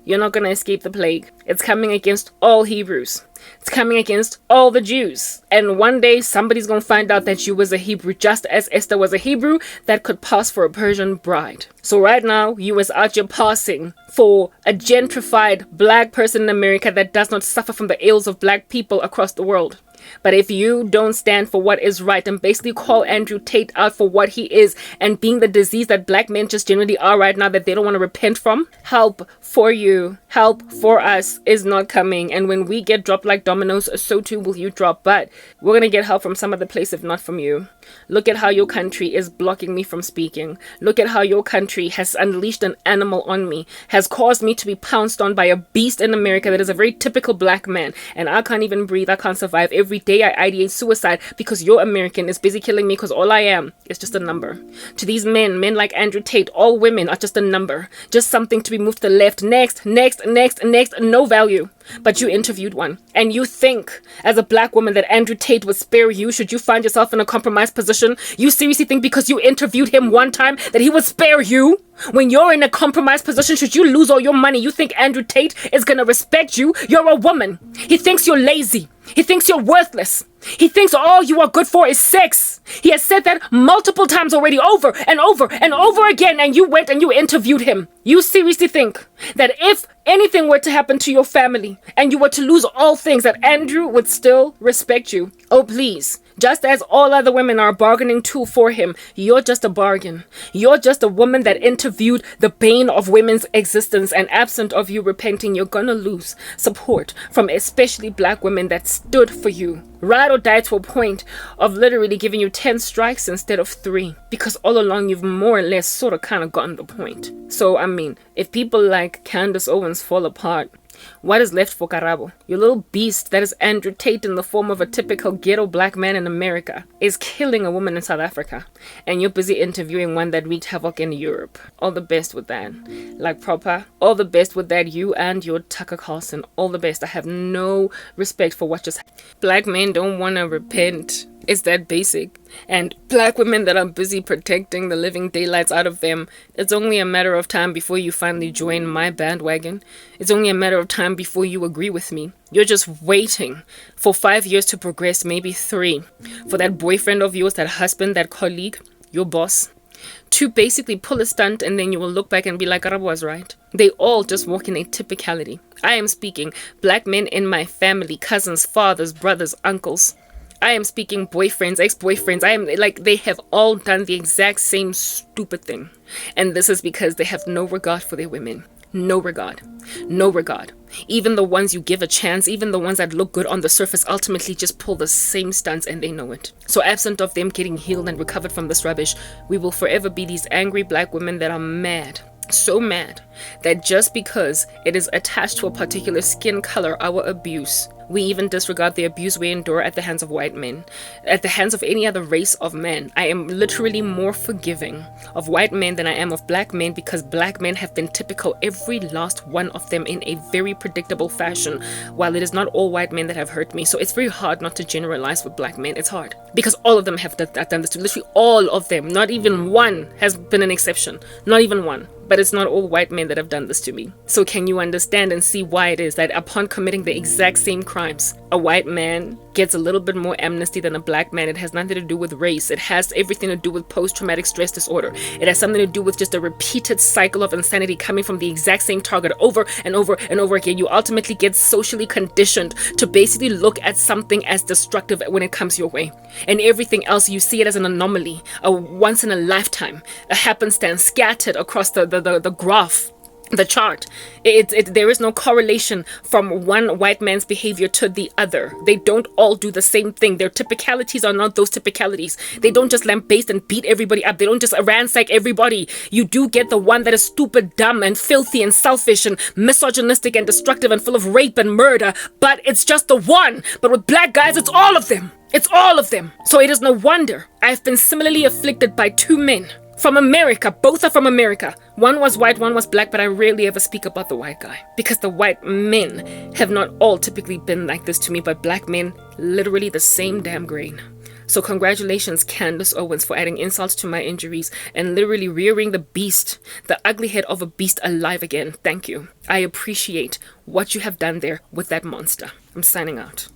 you're not gonna escape the plague. It's coming against all Hebrews. It's coming against all the Jews. And one day somebody's gonna find out that you was a Hebrew, just as Esther was a Hebrew that could pass for a Persian bride. So right now, you is out here passing for a gentrified black person in America that does not suffer from the ills of black people across the world. But if you don't stand for what is right and basically call Andrew Tate out for what he is and being the disease that black men just generally are right now that they don't want to repent from, help for you, help for us is not coming. And when we get dropped like dominoes, so too will you drop. But we're going to get help from some other place if not from you. Look at how your country is blocking me from speaking. Look at how your country has unleashed an animal on me, has caused me to be pounced on by a beast in America that is a very typical black man. And I can't even breathe. I can't survive. Every day I ideate suicide because your American is busy killing me because all I am is just a number. To these men like Andrew Tate, all women are just a number. Just something to be moved to the left. Next, no value. But you interviewed one. And you think, as a black woman, that Andrew Tate would spare you should you find yourself in a compromised position? You seriously think because you interviewed him one time that he would spare you? When you're in a compromised position, should you lose all your money, you think Andrew Tate is gonna respect you? You're a woman. He thinks you're lazy. He thinks you're worthless. He thinks all you are good for is sex. He has said that multiple times already, over and over and over again, and you went and you interviewed him. You seriously think that if anything were to happen to your family and you were to lose all things, that Andrew would still respect you? Oh, please. Just as all other women are a bargaining tool for him, you're just a bargain. You're just a woman that interviewed the bane of women's existence, and absent of you repenting, you're gonna lose support from especially black women that stood for you. Ride or die to a point of literally giving you 10 strikes instead of 3. Because all along you've more or less sort of kind of gotten the point. So, I mean, if people like Candace Owens fall apart, what is left for Karabo? Your little beast that is Andrew Tate in the form of a typical ghetto black man in America is killing a woman in South Africa. And you're busy interviewing one that wreaked havoc in Europe. All the best with that. Like proper. All the best with that, you and your Tucker Carlson. All the best. I have no respect for what just happened. Black men don't want to repent. It's that basic. And black women that are busy protecting the living daylights out of them, it's only a matter of time before you finally join my bandwagon. It's only a matter of time before you agree with me. You're just waiting for 5 years to progress, maybe 3, for that boyfriend of yours, that husband, that colleague, your boss, to basically pull a stunt, and then you will look back and be like, Arab was right. They all just walk in a typicality. I am speaking black men in my family, cousins, fathers, brothers, uncles. I am speaking boyfriends, ex-boyfriends. I am like, they have all done the exact same stupid thing. And this is because they have no regard for their women. No regard. No regard. Even the ones you give a chance, even the ones that look good on the surface, ultimately just pull the same stunts, and they know it. So absent of them getting healed and recovered from this rubbish, we will forever be these angry black women that are mad. So mad that just because it is attached to a particular skin color, our abuse, we even disregard the abuse we endure at the hands of white men, at the hands of any other race of men. I am literally more forgiving of white men than I am of black men, because black men have been typical, every last one of them, in a very predictable fashion, while it is not all white men that have hurt me. So it's very hard not to generalize with black men. It's hard because all of them have done this to literally all of them. Not even one has been an exception. Not even one. But it's not all white men that have done this to me. So can you understand and see why it is that upon committing the exact same crimes, a white man gets a little bit more amnesty than a black man? It has nothing to do with race. It has everything to do with post-traumatic stress disorder. It has something to do with just a repeated cycle of insanity coming from the exact same target over and over and over again. You ultimately get socially conditioned to basically look at something as destructive when it comes your way. And everything else, you see it as an anomaly, a once in a lifetime, a happenstance scattered across the graph, the chart. There is no correlation from one white man's behavior to the other. They don't all do the same thing. Their typicalities are not those typicalities. They don't just lambaste and beat everybody up. They don't just ransack everybody. You do get the one that is stupid, dumb, and filthy, and selfish, and misogynistic, and destructive, and full of rape and murder, but it's just the one. But with black guys, it's all of them. It's all of them. So it is no wonder I've been similarly afflicted by two men from America. Both are from America. One was white, one was black, but I rarely ever speak about the white guy because the white men have not all typically been like this to me, but black men, literally the same damn grain. So congratulations, Candace Owens, for adding insults to my injuries and literally rearing the beast, the ugly head of a beast, alive again. Thank you. I appreciate what you have done there with that monster. I'm signing out.